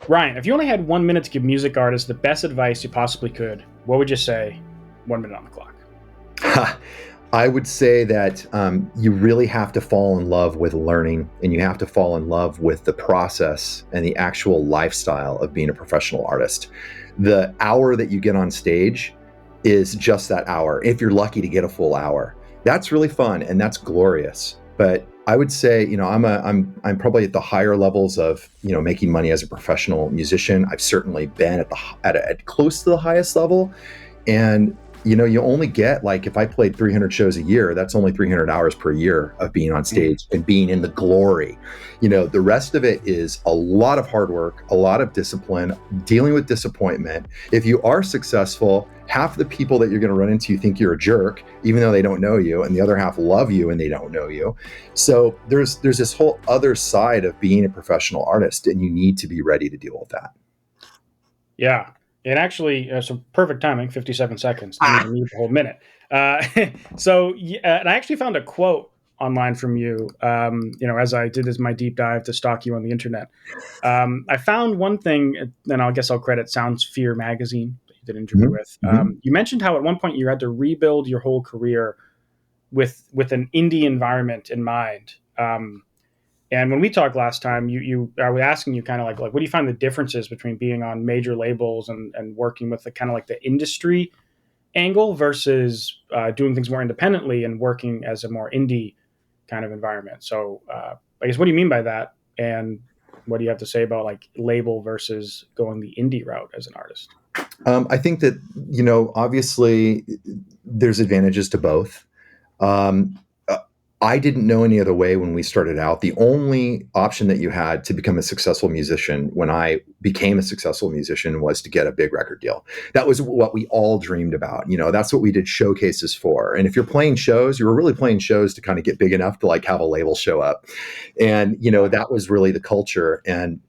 Ryan, if you only had 1 minute to give music artists the best advice you possibly could, what would you say? 1 minute on the clock. I would say that you really have to fall in love with learning, and you have to fall in love with the process and the actual lifestyle of being a professional artist. The hour that you get on stage is just that hour. If you're lucky to get a full hour, that's really fun and that's glorious. But I would say, I'm probably at the higher levels of, making money as a professional musician. I've certainly been at close to the highest level. And you only get, like, if I played 300 shows a year, that's only 300 hours per year of being on stage and being in the glory. The rest of it is a lot of hard work, a lot of discipline, dealing with disappointment. If you are successful, half the people that you're going to run into think you're a jerk, even though they don't know you, and the other half love you and they don't know you. So there's this whole other side of being a professional artist, and you need to be ready to deal with that. Yeah. And actually, some perfect timing, 57 seconds. I didn't even need the whole minute. And I actually found a quote online from you, as I did my deep dive to stalk you on the internet. I found one thing, and I guess I'll credit Sounds Fear magazine that you did an interview with. You mentioned how at one point you had to rebuild your whole career with an indie environment in mind. And when we talked last time, I was asking you kind of like, what do you find the differences between being on major labels and working with the kind of like the industry angle versus doing things more independently and working as a more indie kind of environment? So I guess, what do you mean by that? And what do you have to say about like label versus going the indie route as an artist? I think that, obviously there's advantages to both. I didn't know any other way when we started out. The only option that you had to become a successful musician when I became a successful musician was to get a big record deal. That was what we all dreamed about. That's what we did showcases for. And if you're playing shows, you were really playing shows to kind of get big enough to like have a label show up. And, that was really the culture. And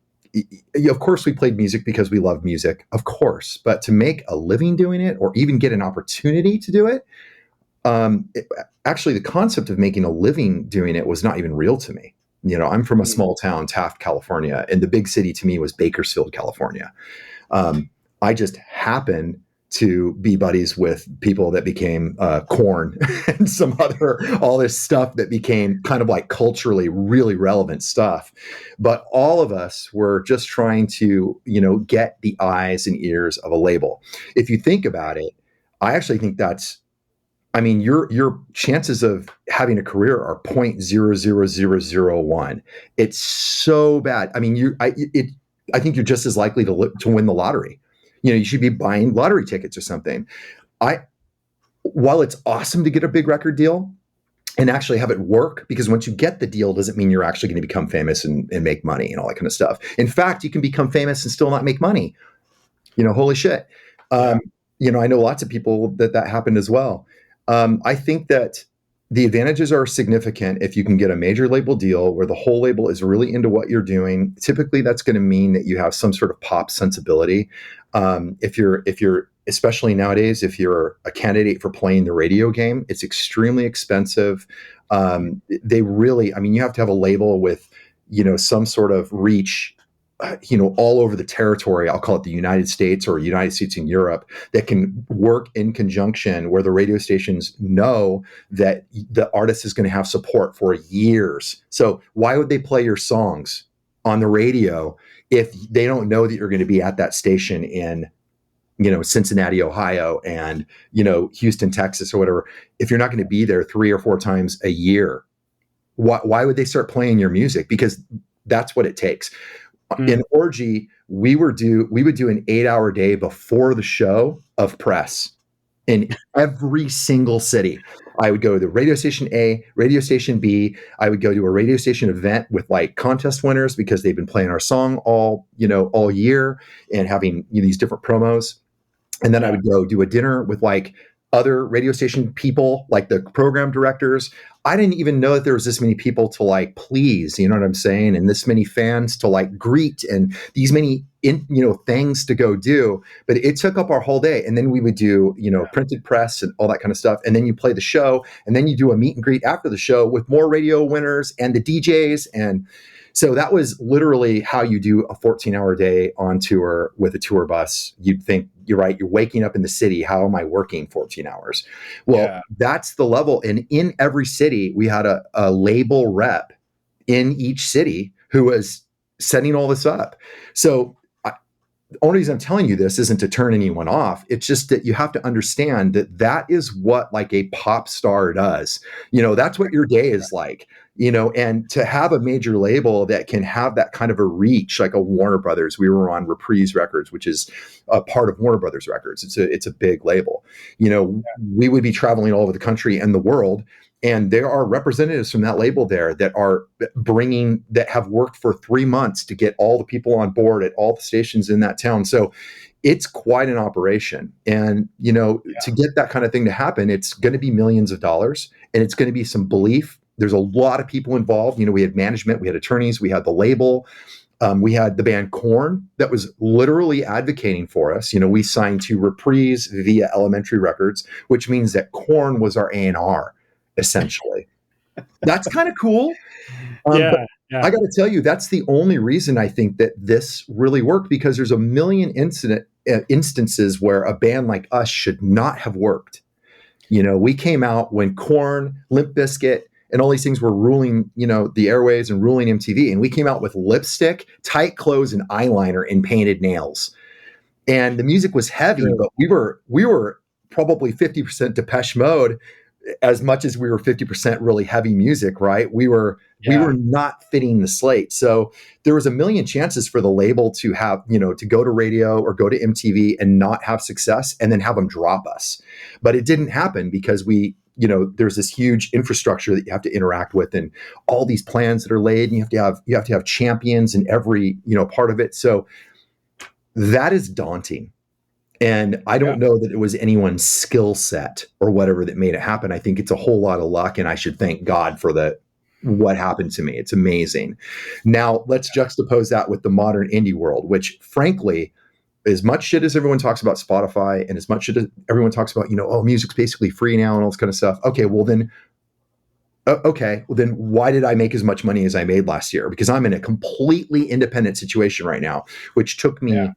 of course we played music because we loved music, of course, but to make a living doing it or even get an opportunity to do it, actually, the concept of making a living doing it was not even real to me. I'm from a small town, Taft, California, and the big city to me was Bakersfield, California. I just happened to be buddies with people that became Korn and all this stuff that became kind of like culturally really relevant stuff. But all of us were just trying to, get the eyes and ears of a label. If you think about it, I actually think your chances of having a career are 0.00001. It's so bad. I think you're just as likely to win the lottery. You should be buying lottery tickets or something. While it's awesome to get a big record deal and actually have it work, because once you get the deal, doesn't mean you're actually going to become famous and make money and all that kind of stuff. In fact, you can become famous and still not make money. Holy shit. I know lots of people that happened as well. I think that the advantages are significant if you can get a major label deal where the whole label is really into what you're doing. Typically, that's going to mean that you have some sort of pop sensibility. If you're, especially nowadays, if you're a candidate for playing the radio game, it's extremely expensive. You have to have a label with, some sort of reach, all over the territory. I'll call it the United States or United States and Europe, that can work in conjunction where the radio stations know that the artist is going to have support for years. So why would they play your songs on the radio if they don't know that you're going to be at that station in, Cincinnati, Ohio, and, Houston, Texas, or whatever? If you're not going to be there 3 or 4 times a year, why would they start playing your music? Because that's what it takes. In Orgy, we would do an 8-hour day before the show of press in every single city. I would go to radio station A, radio station B. I would go to a radio station event with like contest winners because they've been playing our song all year and having these different promos. And then I would go do a dinner with like other radio station people, like the program directors. I didn't even know that there was this many people to like please, you know what I'm saying? And this many fans to like greet and these many, things to go do. But it took up our whole day. And then we would do, printed press and all that kind of stuff. And then you play the show and then you do a meet and greet after the show with more radio winners and the DJs. And So that was literally how you do a 14-hour day on tour with a tour bus. You'd think, you're right, you're waking up in the city. How am I working 14 hours? Well, Yeah. that's the level. And in every city, we had a label rep in each city who was setting all this up. So the only reason I'm telling you this isn't to turn anyone off. It's just that you have to understand that that is what like a pop star does. That's what your day is like, and to have a major label that can have that kind of a reach, like a Warner Brothers. We were on Reprise Records, which is a part of Warner Brothers Records. It's a big label. We would be traveling all over the country and the world, and there are representatives from that label there that have worked for 3 months to get all the people on board at all the stations in that town. So it's quite an operation. And, to get that kind of thing to happen, it's going to be millions of dollars, and it's going to be some belief. There's a lot of people involved. We had management, we had attorneys, we had the label. We had the band Korn that was literally advocating for us. We signed to Reprise via Elementary Records, which means that Korn was our A&R, essentially. That's kind of cool. But Yeah. I Yeah. got to tell you, that's the only reason I think that this really worked, because there's a million instances where a band like us should not have worked. We came out when Korn, Limp Bizkit, and all these things were ruling, the airwaves and ruling MTV. And we came out with lipstick, tight clothes, and eyeliner and painted nails. And the music was heavy, True. but we were probably 50% Depeche Mode, as much as we were 50% really heavy music, right? We were Yeah. not fitting the slate. So there was a million chances for the label to have, to go to radio or go to MTV and not have success, and then have them drop us. But it didn't happen because there's this huge infrastructure that you have to interact with, and all these plans that are laid, and you have to have champions in every, part of it. So that is daunting. And I Yeah. don't know that it was anyone's skill set or whatever that made it happen. I think it's a whole lot of luck, and I should thank God for what happened to me. It's amazing. Now, let's juxtapose that with the modern indie world, which frankly, as much shit as everyone talks about Spotify, and as much shit as everyone talks about, oh, music's basically free now and all this kind of stuff. Okay, well then why did I make as much money as I made last year? Because I'm in a completely independent situation right now, which took Yeah. me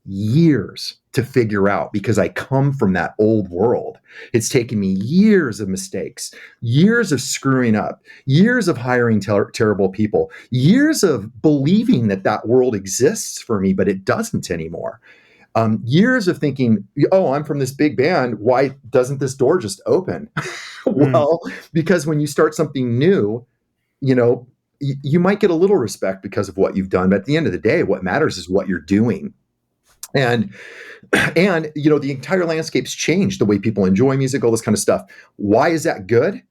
years to figure out, because I come from that old world. It's taken me years of mistakes, years of screwing up, years of hiring terrible people, years of believing that that world exists for me, but it doesn't anymore. Years of thinking, oh, I'm from this big band. Why doesn't this door just open? Mm. Well, because when you start something new, you know, you might get a little respect because of what you've done. But at the end of the day, what matters is what you're doing. And the entire landscape's changed, the way people enjoy music, all this kind of stuff. Why is that good?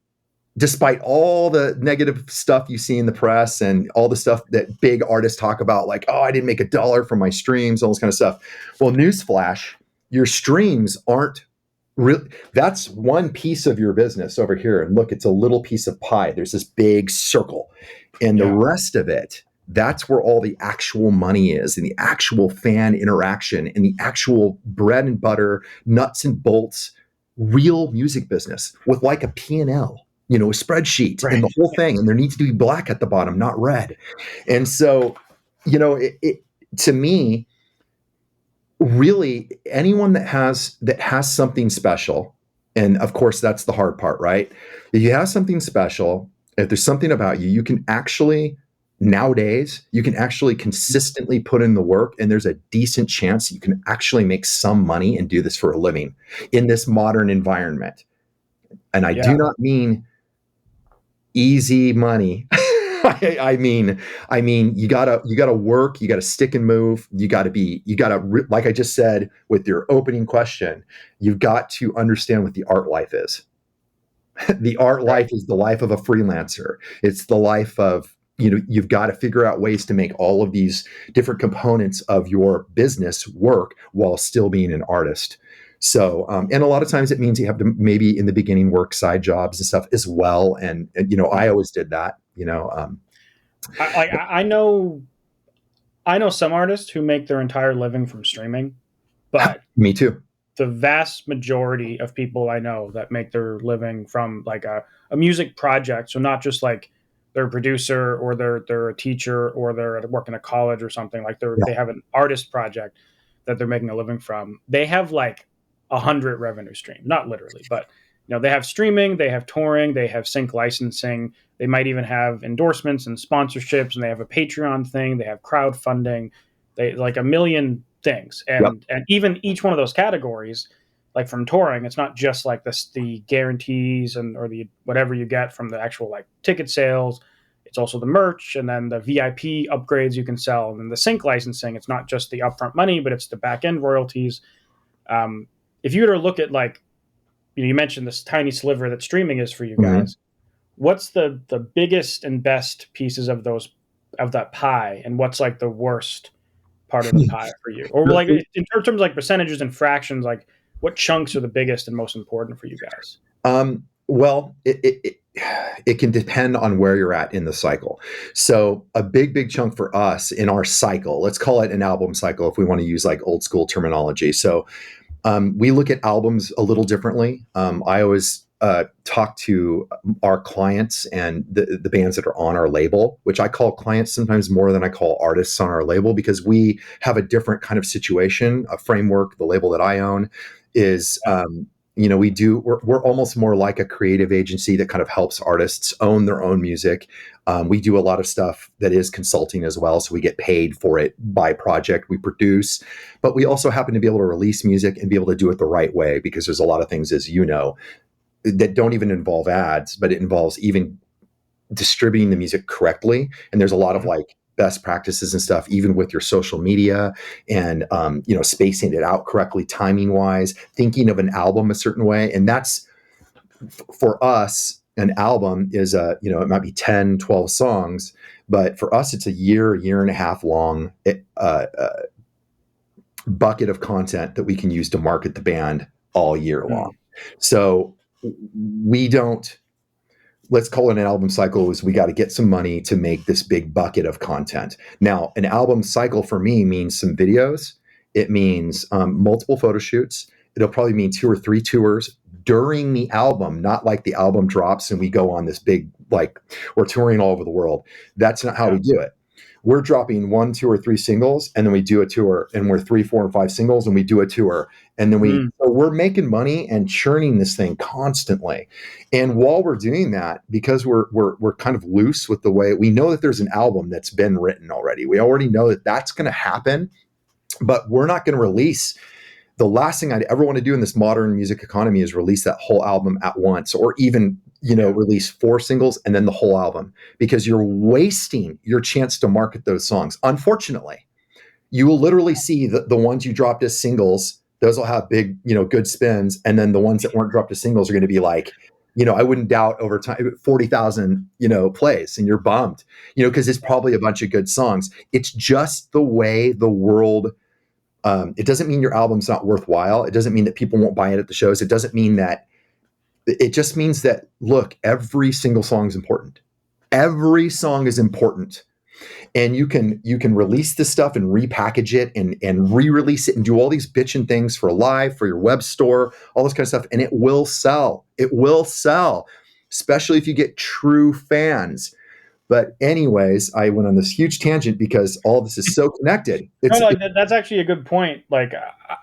Despite all the negative stuff you see in the press and all the stuff that big artists talk about, like, oh, I didn't make $1 from my streams, all this kind of stuff. Well, newsflash, your streams aren't really, that's one piece of your business over here. And look, it's a little piece of pie. There's this big circle. And the Yeah. rest of it, that's where all the actual money is, and the actual fan interaction, and the actual bread and butter, nuts and bolts, real music business with like a P&L, a spreadsheet and Right. the whole thing. And there needs to be black at the bottom, not red. And so, to me, really, anyone that has something special, and of course that's the hard part, right? If you have something special, if there's something about you, you can actually, nowadays, you can actually consistently put in the work, and there's a decent chance you can actually make some money and do this for a living in this modern environment. And I do Yeah. not mean easy money. I mean, you gotta work, you gotta stick and move, like I just said with your opening question, you've got to understand what the art life is. The art Right. life is the life of a freelancer. It's the life of, you've got to figure out ways to make all of these different components of your business work while still being an artist. So, and a lot of times it means you have to maybe in the beginning work side jobs and stuff as well. And I always did that, I know some artists who make their entire living from streaming, but me too. the vast majority of people I know that make their living from like a music project, so not just like they're a producer or they're a teacher or they're at work in a college or something, like Yeah. they have an artist project that they're making a living from. They have like 100 revenue streams, not literally, but they have streaming, they have touring, they have sync licensing, they might even have endorsements and sponsorships, and they have a Patreon thing, they have crowdfunding, they like a million things, Yep. and even each one of those categories, like from touring, it's not just like the guarantees and or the whatever you get from the actual like ticket sales. It's also the merch and then the VIP upgrades you can sell, and then the sync licensing. It's not just the upfront money, but it's the back end royalties. If you were to look at like you mentioned this tiny sliver that streaming is for you Mhm. guys, what's the biggest and best pieces of those of that pie, and what's like the worst part of the pie for you, or like in terms of like percentages and fractions, like what chunks are the biggest and most important for you guys? Well, it can depend on where you're at in the cycle. So a big chunk for us in our cycle, let's call it an album cycle if we want to use like old school terminology. So we look at albums a little differently. I always talk to our clients and the bands that are on our label, which I call clients sometimes more than I call artists on our label, because we have a different kind of situation, a framework. The label that I own is, we're almost more like a creative agency that kind of helps artists own their own music. We do a lot of stuff that is consulting as well, so we get paid for it by project we produce. But we also happen to be able to release music and be able to do it the right way, because there's a lot of things, as you know, that don't even involve ads, but it involves even distributing the music correctly. And there's a lot of like best practices and stuff, even with your social media and, spacing it out correctly, timing wise, thinking of an album a certain way. And that's for us, an album is it might be 10, 12 songs, but for us, it's a year and a half long bucket of content that we can use to market the band all year long. So we don't, let's call it an album cycle, is we got to get some money to make this big bucket of content. Now, an album cycle for me means some videos. It means multiple photo shoots. It'll probably mean 2 or 3 tours during the album, not like the album drops and we go on this big, like we're touring all over the world. That's not how we do it. We're dropping 1, 2, or 3 singles, and then we do a tour, and we're 3, 4, and 5 singles, and we do a tour, and then so we're making money and churning this thing constantly. And while we're doing that, because we're kind of loose with the way we know that there's an album that's been written already, we already know that that's going to happen, but we're not going to release. The last thing I'd ever want to do in this modern music economy is release that whole album at once, or even release 4 singles and then the whole album, because you're wasting your chance to market those songs. Unfortunately, you will literally see the ones you dropped as singles, those will have big, good spins. And then the ones that weren't dropped as singles are going to be like, I wouldn't doubt over time, 40,000, plays, and you're bummed, because it's probably a bunch of good songs. It's just the way the world. It doesn't mean your album's not worthwhile. It doesn't mean that people won't buy it at the shows. It doesn't mean that. It just means that, look, every single song is important. Every song is important. And you can release this stuff and repackage it and re-release it and do all these bitchin' things for live, for your web store, all this kind of stuff, and it will sell. It will sell, especially if you get true fans. But anyways, I went on this huge tangent because all of this is so connected. That's actually a good point. Like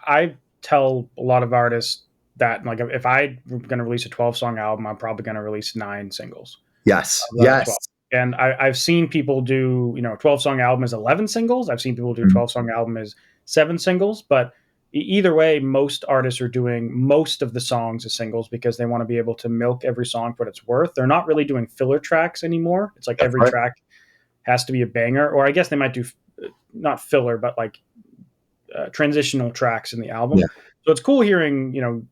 I tell a lot of artists that like if I'm going to release a 12-song album, I'm probably going to release 9 singles. Yes. Of those Yes. 12. And I've seen people do, a 12-song album is 11 singles. I've seen people do a 12-song album is 7 singles. But either way, most artists are doing most of the songs as singles because they want to be able to milk every song for what it's worth. They're not really doing filler tracks anymore. It's like That's every right. track has to be a banger. Or I guess they might do not filler, but like transitional tracks in the album. Yeah. So it's cool hearing,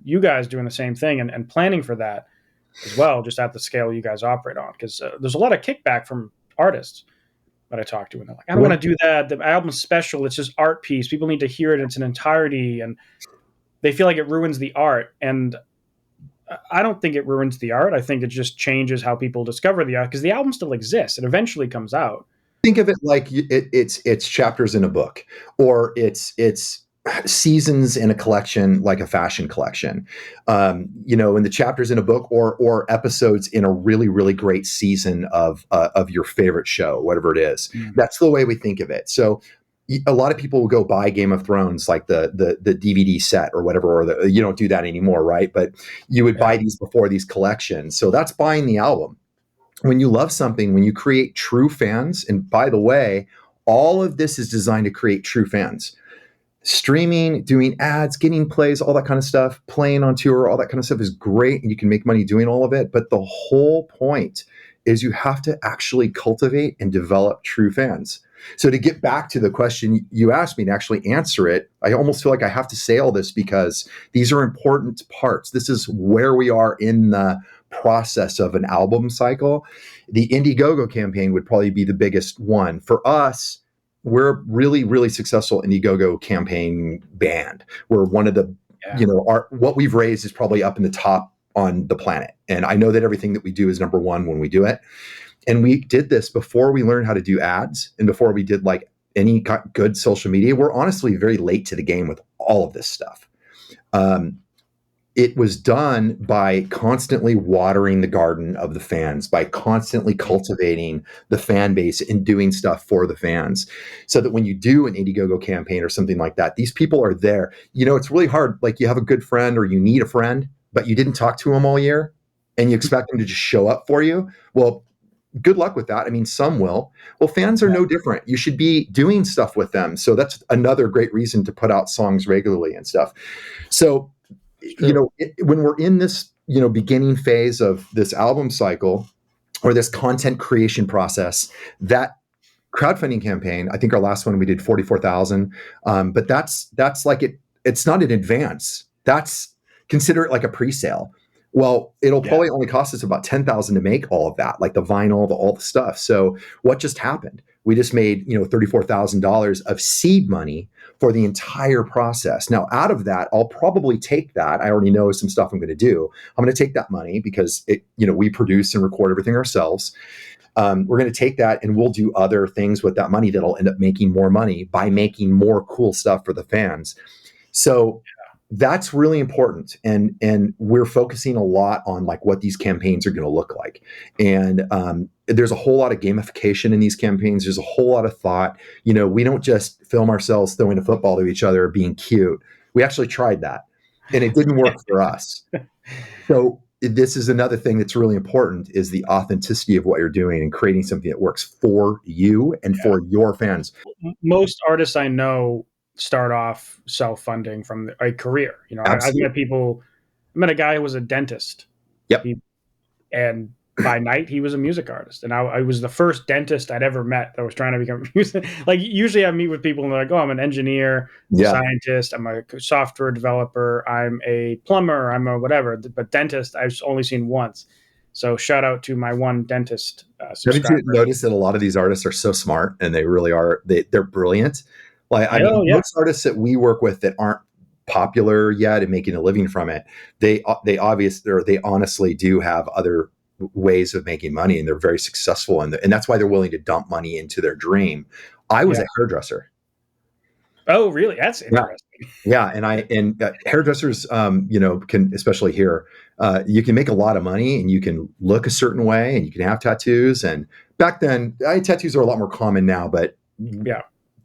you guys doing the same thing and planning for that as well, just at the scale you guys operate on. Because there's a lot of kickback from artists that I talk to, and they're like, I don't want to do that. The album's special. It's just art piece. People need to hear it in its entirety, and they feel like it ruins the art. And I don't think it ruins the art. I think it just changes how people discover the art, because the album still exists. It eventually comes out. Think of it like it's chapters in a book, or it's seasons in a collection, like a fashion collection, in the chapters in a book, or episodes in a really, really great season of your favorite show, whatever it is. Mm. That's the way we think of it. So a lot of people will go buy Game of Thrones, like the DVD set or whatever, or you don't do that anymore, right? But you would Yeah. buy these before these collections. So that's buying the album. When you love something, when you create true fans, and by the way, all of this is designed to create true fans. Streaming, doing ads, getting plays, all that kind of stuff, playing on tour, all that kind of stuff is great, and you can make money doing all of it. But the whole point is you have to actually cultivate and develop true fans. So to get back to the question you asked me, to actually answer it, I almost feel like I have to say all this because these are important parts. This is where we are in the process of an album cycle. The Indiegogo campaign would probably be the biggest one. For us, we're really, really successful Indiegogo campaign band. We're one of the, Yeah. what we've raised is probably up in the top on the planet. And I know that everything that we do is number one when we do it. And we did this before we learned how to do ads and before we did like any good social media. We're honestly very late to the game with all of this stuff. It was done by constantly watering the garden of the fans, by constantly cultivating the fan base and doing stuff for the fans. So that when you do an Indiegogo campaign or something like that, these people are there. It's really hard. Like you have a good friend or you need a friend, but you didn't talk to them all year and you expect them to just show up for you. Well, good luck with that. I mean, some will. Well, fans are no different. You should be doing stuff with them. So that's another great reason to put out songs regularly and stuff. So when we're in this, beginning phase of this album cycle or this content creation process, that crowdfunding campaign, I think our last one we did 44,000. But that's like it's not an advance. That's consider it like a pre-sale. Well, it'll probably only cost us about 10,000 to make all of that, like the vinyl, all the stuff. So what just happened? We just made, $34,000 of seed money for the entire process. Now, out of that, I'll probably take that. I already know some stuff I'm going to do. I'm going to take that money because we produce and record everything ourselves. We're going to take that and we'll do other things with that money that'll end up making more money by making more cool stuff for the fans. So that's really important. And we're focusing a lot on like what these campaigns are going to look like. And there's a whole lot of gamification in these campaigns. There's a whole lot of thought. We don't just film ourselves throwing a football to each other, being cute. We actually tried that and it didn't work for us. So this is another thing that's really important, is the authenticity of what you're doing and creating something that works for you and for your fans. Most artists I know start off self-funding from a career. I've met a guy who was a dentist. Yep. And by night he was a music artist. And I was the first dentist I'd ever met that was trying to become music. Like usually I meet with people and they're like, oh, I'm an engineer, scientist, I'm a software developer, I'm a plumber, I'm a whatever. But dentist I've only seen once. So shout out to my one dentist subscriber. Haven't you noticed that a lot of these artists are so smart and they really are, they're brilliant? Like, most artists that we work with that aren't popular yet and making a living from it, they honestly do have other ways of making money and they're very successful and that's why they're willing to dump money into their dream. I was a hairdresser. Oh, really? That's interesting. Yeah, and hairdressers, can, especially here, you can make a lot of money and you can look a certain way and you can have tattoos. And back then, tattoos are a lot more common now, but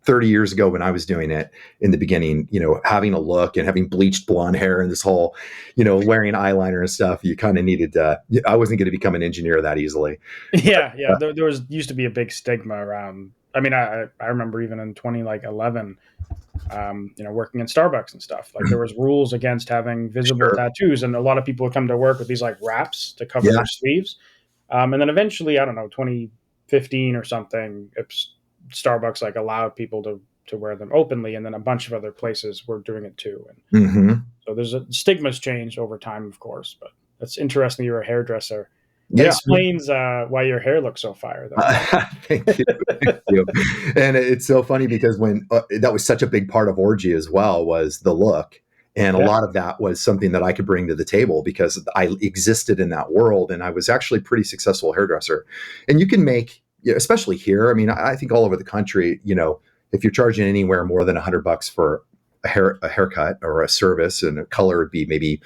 30 years ago when I was doing it in the beginning, having a look and having bleached blonde hair and this whole, wearing eyeliner and stuff, you kind of needed I wasn't going to become an engineer that easily. Yeah. There used to be a big stigma around. I mean, I remember even in 2011, working in Starbucks and stuff, like there was rules against having visible tattoos. And a lot of people would come to work with these like wraps to cover their sleeves. And then eventually, I don't know, 2015 or something, Starbucks like allowed people to wear them openly, and then a bunch of other places were doing it too. And so there's stigma's changed over time, of course, but that's interesting. You're a hairdresser. That explains why your hair looks so fire, though. Thank you. Thank you. And it's so funny because when that was such a big part of Orgy as well, was the look. And a lot of that was something that I could bring to the table because I existed in that world and I was actually a pretty successful hairdresser. And you can make, especially here, I mean, I think all over the country, if you're charging anywhere more than $100 for a haircut or a service, and a color would be maybe,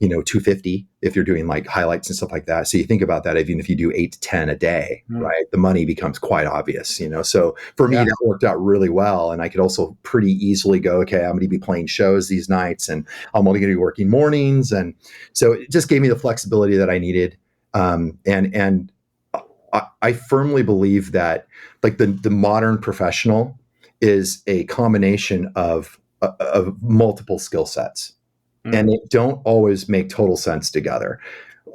$250 if you're doing like highlights and stuff like that. So you think about that, even if you do 8 to 10 a day, Mm. right? The money becomes quite obvious, So for me, Yeah. that worked out really well. And I could also pretty easily go, okay, I'm going to be playing shows these nights, and I'm only going to be working mornings. And so it just gave me the flexibility that I needed. And I firmly believe that like the modern professional is a combination of multiple skill sets, and Mm. they don't always make total sense together.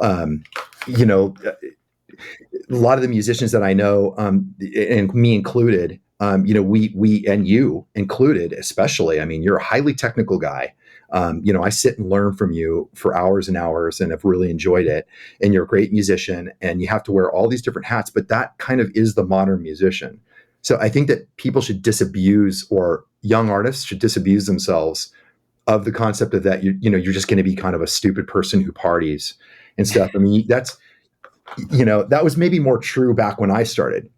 Um, you know, a lot of the musicians that I know, and me included, we and you included, especially. I mean, you're a highly technical guy. I sit and learn from you for hours and hours, and have really enjoyed it. And you're a great musician, and you have to wear all these different hats. But that kind of is the modern musician. So I think that people should disabuse, or young artists should disabuse themselves of the concept of that. You're just going to be kind of a stupid person who parties and stuff. I mean, that was maybe more true back when I started,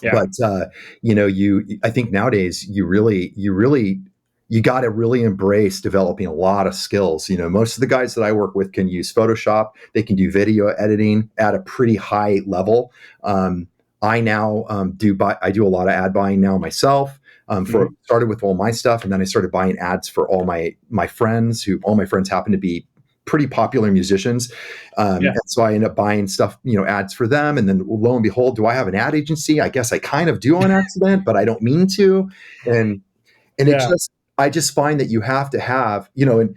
Yeah. but I think nowadays you got to really embrace developing a lot of skills. Most of the guys that I work with can use Photoshop. They can do video editing at a pretty high level. I now I do a lot of ad buying now myself. Mhm. Started with all my stuff, and then I started buying ads for all my friends, who all my friends happen to be pretty popular musicians. Yeah. And so I end up buying stuff, ads for them. And then lo and behold, do I have an ad agency? I guess I kind of do on accident, but I don't mean to. And, Yeah. I just find that you have to have, and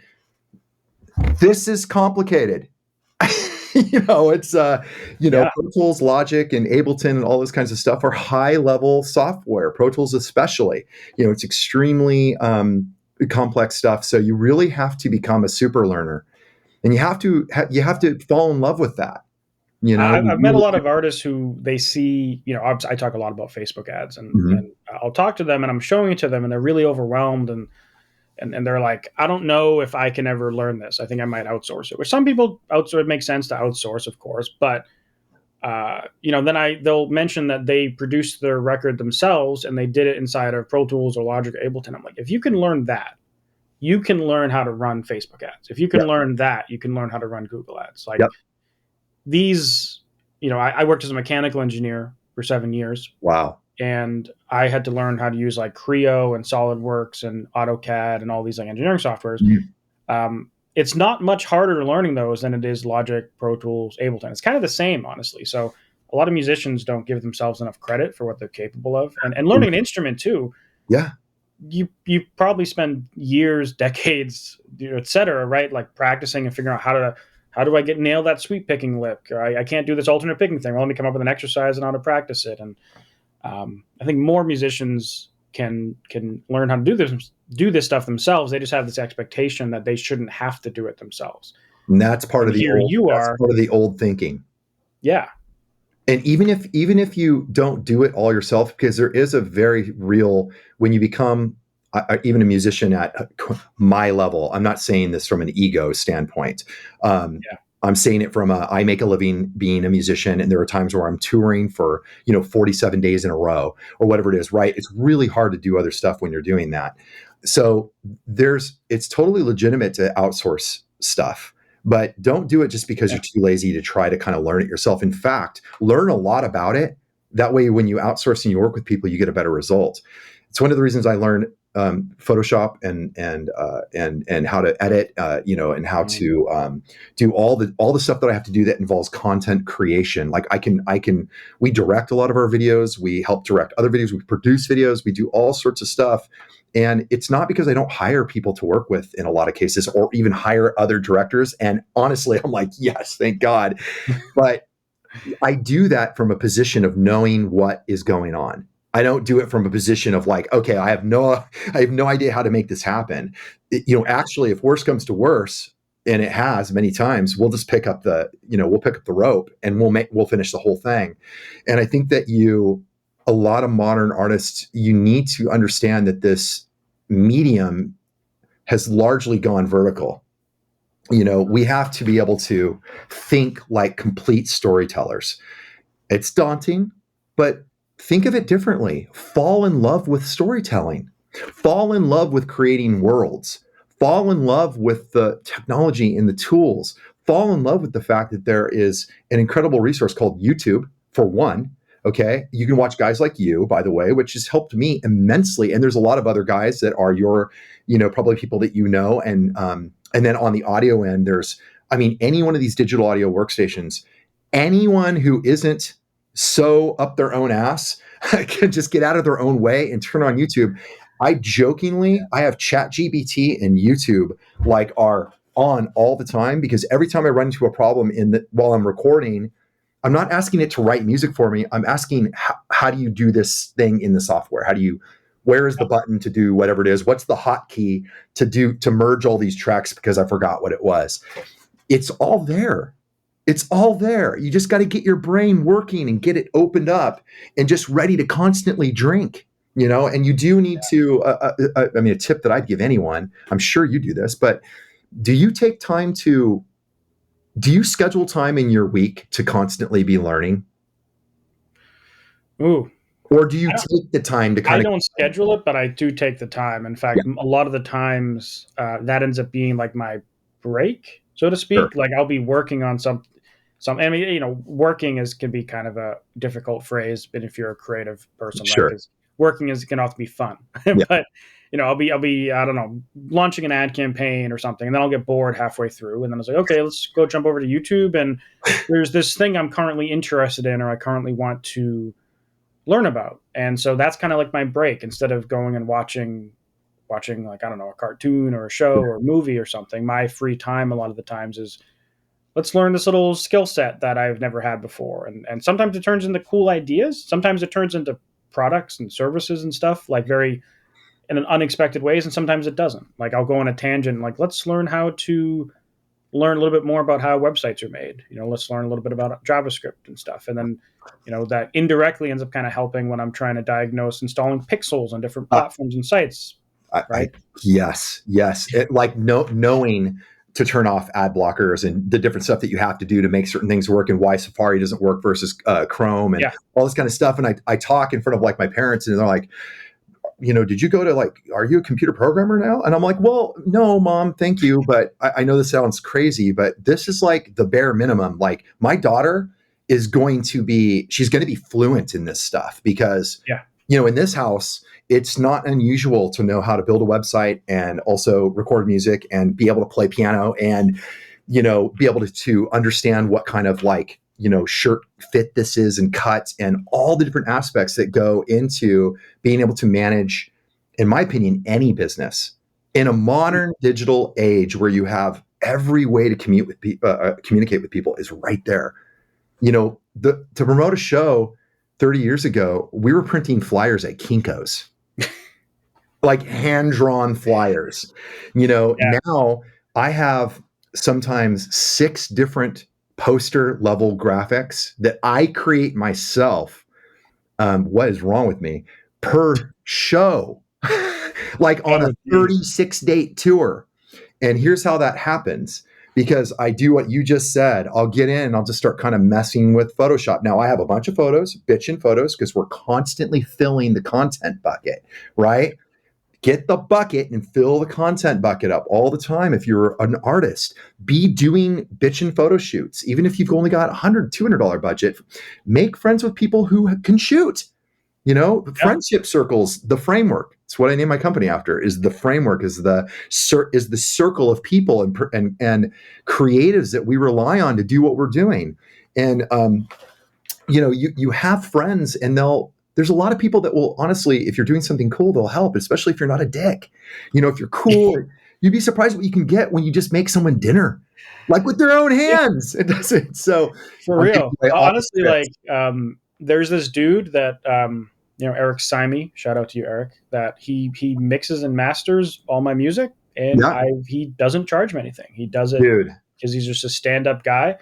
this is complicated. It's, Yeah. Pro Tools, Logic, and Ableton, and all those kinds of stuff are high level software. Pro Tools, especially, it's extremely complex stuff. So you really have to become a super learner, and you have to fall in love with that. I've met a lot of artists who they see, I talk a lot about Facebook ads, and Mhm. I'll talk to them and I'm showing it to them and they're really overwhelmed, and they're like, I don't know if I can ever learn this. I think I might outsource it. Which some people outsource, it makes sense to outsource, of course, but then they'll mention that they produced their record themselves and they did it inside of Pro Tools or Logic or Ableton. I'm like, if you can learn that, you can learn how to run Facebook ads. If you can Yep. learn that, you can learn how to run Google ads. Like Yep. these, I worked as a mechanical engineer for 7 years, Wow. and I had to learn how to use like Creo and SolidWorks and AutoCAD and all these like engineering softwares. Mhm. It's not much harder learning those than it is Logic, Pro Tools, Ableton. It's kind of the same, honestly. So a lot of musicians don't give themselves enough credit for what they're capable of, and learning an instrument too. Yeah. You probably spend years, decades, et cetera, right? Like practicing and figuring out how do I nail that sweep picking lick? Or I can't do this alternate picking thing. Well, let me come up with an exercise and how to practice it. And I think more musicians can learn how to do this stuff themselves. They just have this expectation that they shouldn't have to do it themselves. And that's part And of the here old you that's are, part of the old thinking. yeah, And even if you don't do it all yourself, because there is a very real, when you become even a musician at my level, I'm not saying this from an ego standpoint. Um, yeah, I'm saying it from I make a living being a musician, and there are times where I'm touring for 47 days in a row or whatever it is. Right? It's really hard to do other stuff when you're doing that. So it's totally legitimate to outsource stuff, but don't do it just because yeah, you're too lazy to try to kind of learn it yourself. In fact, learn a lot about it. That way, when you outsource and you work with people, you get a better result. It's one of the reasons I learned Photoshop and how to edit, and how mm, to do all the stuff that I have to do that involves content creation. Like we direct a lot of our videos, we help direct other videos, we produce videos, we do all sorts of stuff. And it's not because I don't hire people to work with in a lot of cases, or even hire other directors. And honestly, I'm like, yes, thank God. But I do that from a position of knowing what is going on. I don't do it from a position of like, okay, I have no idea how to make this happen. Actually, if worse comes to worse, and it has many times, we'll just pick up the rope, and we'll finish the whole thing. And I think that a lot of modern artists, you need to understand that this medium has largely gone vertical. We have to be able to think like complete storytellers. It's daunting, but think of it differently. Fall in love with storytelling. Fall in love with creating worlds. Fall in love with the technology and the tools. Fall in love with the fact that there is an incredible resource called YouTube, for one. Okay. You can watch guys like you, by the way, which has helped me immensely. And there's a lot of other guys that are your, probably people that you know. And then on the audio end, there's, I mean, any one of these digital audio workstations, anyone who isn't so up their own ass can just get out of their own way and turn on YouTube. I have ChatGPT and YouTube like are on all the time, because every time I run into a problem while I'm recording, I'm not asking it to write music for me. I'm asking, how do you do this thing in the software? Where is the button to do whatever it is? What's the hotkey to merge all these tracks because I forgot what it was? It's all there. It's all there. You just got to get your brain working and get it opened up and just ready to constantly drink, and you do need to, I mean, a tip that I'd give anyone, I'm sure you do this, but do you schedule time in your week to constantly be learning? Ooh. Or do you take the time to I kind of... don't schedule it, but I do take the time. In fact, Yeah, a lot of the times that ends up being like my break, so to sure, speak. Like I'll be working on some. I mean, working can be kind of a difficult phrase, but if you're a creative person, right? sure. Because working can often be fun, Yeah. but I'll be I don't know, launching an ad campaign or something, and then I'll get bored halfway through, and then I was like, okay, let's go jump over to YouTube, and there's this thing I'm currently interested in, or I currently want to learn about. And so that's kind of like my break. Instead of going and watching like, I don't know, a cartoon or a show or a movie or something, my free time a lot of the times is, let's learn this little skill set that I've never had before. And sometimes it turns into cool ideas. Sometimes it turns into products and services and stuff, like very in an unexpected ways. And sometimes it doesn't. Like I'll go on a tangent, like, let's learn how to learn a little bit more about how websites are made. Let's learn a little bit about JavaScript and stuff. And then, that indirectly ends up kind of helping when I'm trying to diagnose installing pixels on different Uh, platforms and sites. Right. yes. Like knowing to turn off ad blockers and the different stuff that you have to do to make certain things work, and why Safari doesn't work versus Chrome and Yeah. all this kind of stuff. And I talk in front of like my parents, and they're like, did you go to are you a computer programmer now? And I'm like, well, no, Mom, thank you. But I know this sounds crazy, but this is like the bare minimum. Like my daughter she's going to be fluent in this stuff because, Yeah. in this house, it's not unusual to know how to build a website and also record music and be able to play piano and, be able to understand what kind of shirt fit this is and cut and all the different aspects that go into being able to manage, in my opinion, any business in a modern digital age where you have every way to communicate with people is right there. To promote a show 30 years ago, we were printing flyers at Kinko's, like hand-drawn flyers. Yeah. Now I have sometimes 6 different poster level graphics that I create myself. What is wrong with me? Per show, like on a Oh, geez. 36-date tour. And here's how that happens. Because I do what you just said. I'll get in and I'll just start kind of messing with Photoshop. Now I have a bunch of photos, bitchin' photos, because we're constantly filling the content bucket, right? Get the bucket and fill the content bucket up all the time. If you're an artist, be doing bitchin' photo shoots. Even if you've only got $100, $200 budget, make friends with people who can shoot. Yeah. Friendship circles, the framework. It's what I name my company after. Is the framework, is the circle of people and creatives that we rely on to do what we're doing. And you have friends, and there's a lot of people that will, honestly, if you're doing something cool, they'll help, especially if you're not a dick. If you're cool, you'd be surprised what you can get when you just make someone dinner, like with their own Yeah. hands. It doesn't. So For I'm giving real. away all the Honestly, tips. like, there's this dude that, Eric Simey, shout out to you, Eric, that he mixes and masters all my music, and Yeah, he doesn't charge me anything. He does it dude. because he's just a stand-up guy.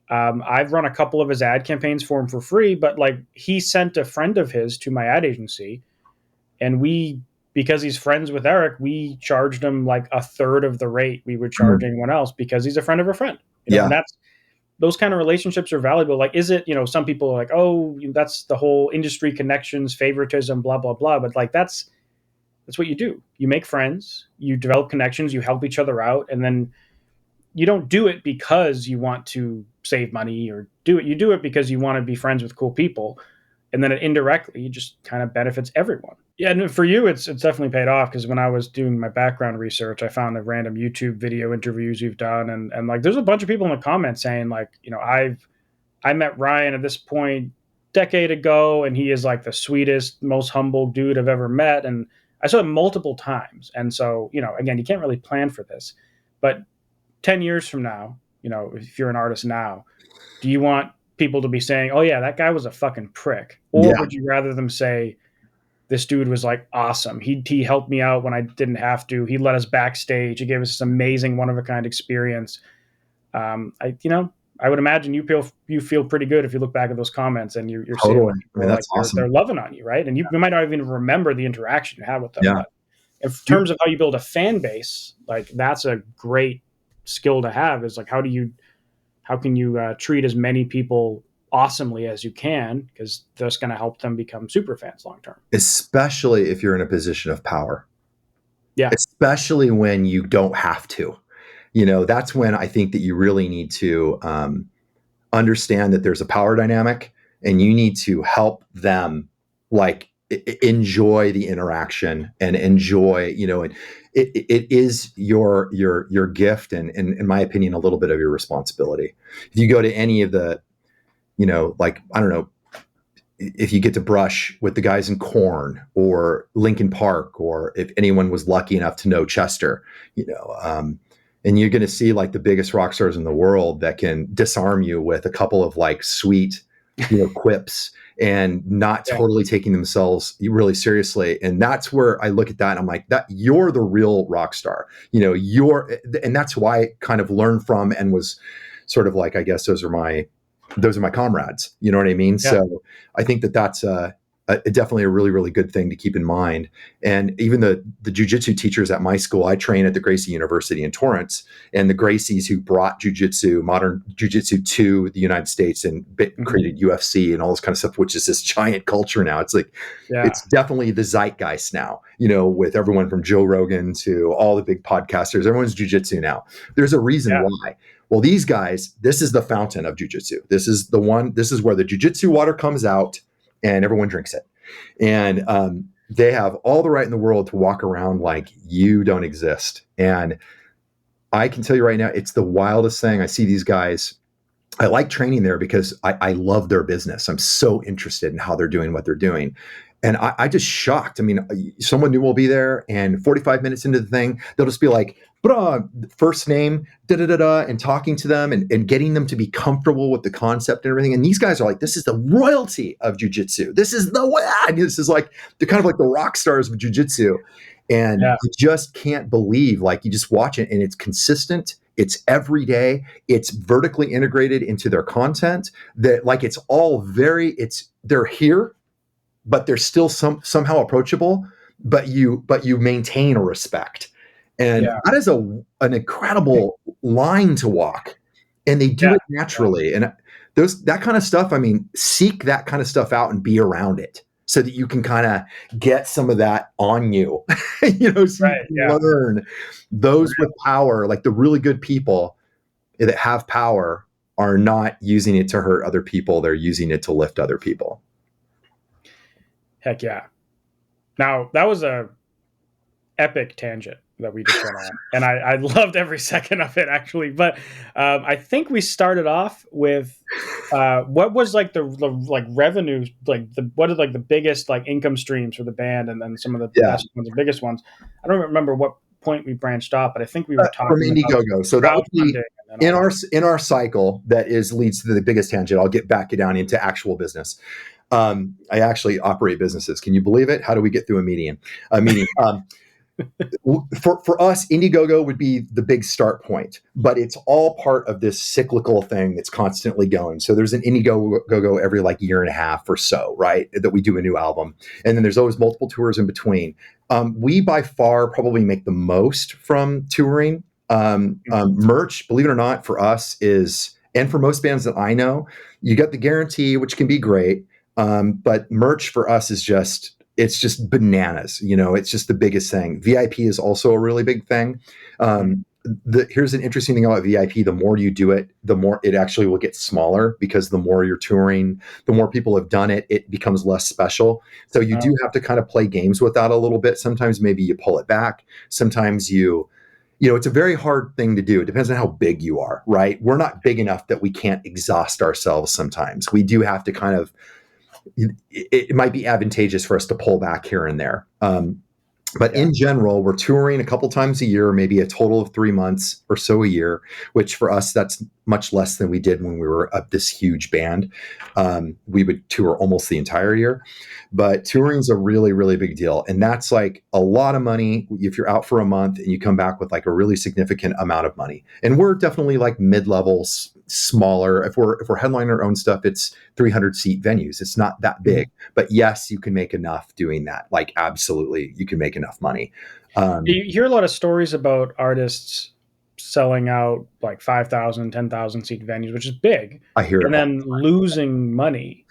I've run a couple of his ad campaigns for him for free, but like he sent a friend of his to my ad agency, and because he's friends with Eric, we charged him like a third of the rate we would charge Mhm. anyone else because he's a friend of a friend. Yeah. And that's those kind of relationships are valuable. Like, is it, some people are like, oh, that's the whole industry connections, favoritism, blah blah blah, but like That's what you do. You make friends, you develop connections, you help each other out, and then you don't do it because you want to save money or do it. You do it because you want to be friends with cool people, and then it indirectly just kind of benefits everyone. Yeah, and for you, it's definitely paid off because when I was doing my background research, I found the random YouTube video interviews you've done, and like there's a bunch of people in the comments saying like, I met Ryan at this point decade ago, and he is like the sweetest, most humble dude I've ever met, and I saw him multiple times, and so again, you can't really plan for this, but 10 years from now, if you're an artist now, do you want people to be saying, "Oh yeah, that guy was a fucking prick," or Yeah, would you rather them say, "This dude was like awesome. He helped me out when I didn't have to. He let us backstage. He gave us this amazing one of a kind experience." I would imagine you feel pretty good if you look back at those comments and you're seeing totally. like I people mean, are like that's they're awesome. loving on you, right? And you might not even remember the interaction you had with them, Yeah. but in terms of how you build a fan base, like that's a great skill to have. Is like how can you treat as many people awesomely as you can because that's going to help them become super fans long term. Especially if you're in a position of power, Yeah. especially when you don't have to. That's when I think that you really need to understand that there's a power dynamic and you need to help them like enjoy the interaction and enjoy, and it is your gift and in my opinion, a little bit of your responsibility. If you go to any of the, like, I don't know, if you get to brush with the guys in Korn or Linkin Park, or if anyone was lucky enough to know Chester, and you're going to see like the biggest rock stars in the world that can disarm you with a couple of like sweet, quips and not Yeah. totally taking themselves really seriously. And that's where I look at that and I'm like, that you're the real rock star, and that's why I kind of learned from and was sort of like, I guess those are my comrades. You know what I mean? Yeah. So I think that that's definitely a really, really good thing to keep in mind. And even the jujitsu teachers at my school, I train at the Gracie University in Torrance, and the Gracies who brought modern jujitsu to the United States and Mhm. created UFC and all this kind of stuff, which is this giant culture now. It's like, Yeah. it's definitely the zeitgeist now, with everyone from Joe Rogan to all the big podcasters, everyone's jujitsu now. There's a reason Yeah. why. Well, these guys, this is the fountain of jujitsu. This is where the jujitsu water comes out and everyone drinks it. And they have all the right in the world to walk around like you don't exist. And I can tell you right now, it's the wildest thing. I see these guys. I like training there because I love their business. I'm so interested in how they're doing what they're doing. And I just shocked. I mean, someone new will be there, and 45 minutes into the thing, they'll just be like, first name, da da da da, and talking to them and getting them to be comfortable with the concept and everything. And these guys are like, this is the royalty of jujitsu. This is the way. This is like, they're kind of like the rock stars of jujitsu. And Yeah. you just can't believe, like, you just watch it and it's consistent. It's every day. It's vertically integrated into their content. That, like, it's all they're here, but they're still somehow approachable. But you maintain a respect, and Yeah. that is an incredible line to walk. And they do Yeah. it naturally. And that kind of stuff. I mean, seek that kind of stuff out and be around it so that you can kind of get some of that on you, so you Right. can Yeah. learn. Those with power, like the really good people that have power, are not using it to hurt other people. They're using it to lift other people. Heck yeah. Now that was a epic tangent that we just went on, and I loved every second of it actually. But I think we started off with what was like the like revenue, like what are like the biggest like income streams for the band, and then some of the Yeah. best ones, the biggest ones. I don't remember what point we branched off, but I think we were From talking about Indiegogo. So that would be crowdfunding and all that. in our cycle that leads to the biggest tangent. I'll get back down into actual business. I actually operate businesses. Can you believe it? How do we get through a meeting? For us, Indiegogo would be the big start point, but it's all part of this cyclical thing that's constantly going. So there's an Indiegogo every like year and a half or so, right? That we do a new album. And then there's always multiple tours in between. We by far probably make the most from touring. Merch, believe it or not, for us and for most bands that I know, you get the guarantee, which can be great. But merch for us is just it's just bananas. It's just the biggest thing. VIP is also a really big thing. Mm. Here's an interesting thing about VIP. The more you do it, the more it actually will get smaller, because the more you're touring, the more people have done it, it becomes less special. So you do have to kind of play games with that a little bit. Sometimes maybe you pull it back. Sometimes it's a very hard thing to do. It depends on how big you are, right? We're not big enough that we can't exhaust ourselves sometimes. We do have to kind of, it might be advantageous for us to pull back here and there. But in general, we're touring a couple times a year, maybe a total of 3 months or so a year, which for us, that's much less than we did when we were this huge band. We would tour almost the entire year. But touring is a really, really big deal. And that's like a lot of money if you're out for a month and you come back with like a really significant amount of money. And we're definitely like mid-levels, smaller. If we're headlining our own stuff, it's 300-seat venues. It's not that big. But yes, you can make enough doing that. Like, absolutely, you can make enough money. You hear a lot of stories about artists selling out like 5,000, 10,000 seat venues, which is big, I hear it and all. then losing money.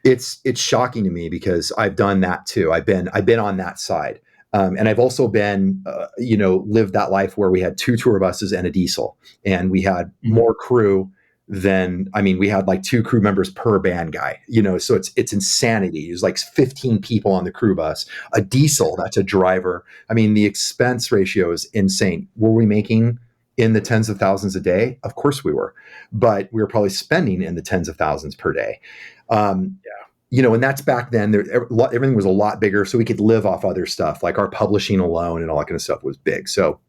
It's shocking to me because I've done that too. I've been on that side. And I've also been, lived that life where we had 2 tour buses and a diesel, and we had more crew than, we had like 2 crew members per band guy, so it's insanity. There's like 15 people on the crew bus, a diesel, that's a driver. The expense ratio is insane. Were we making in the tens of thousands a day? Of course we were, but we were probably spending in the tens of thousands per day. And that's back then. Everything was a lot bigger, so we could live off other stuff, like our publishing alone and all that kind of stuff was big. So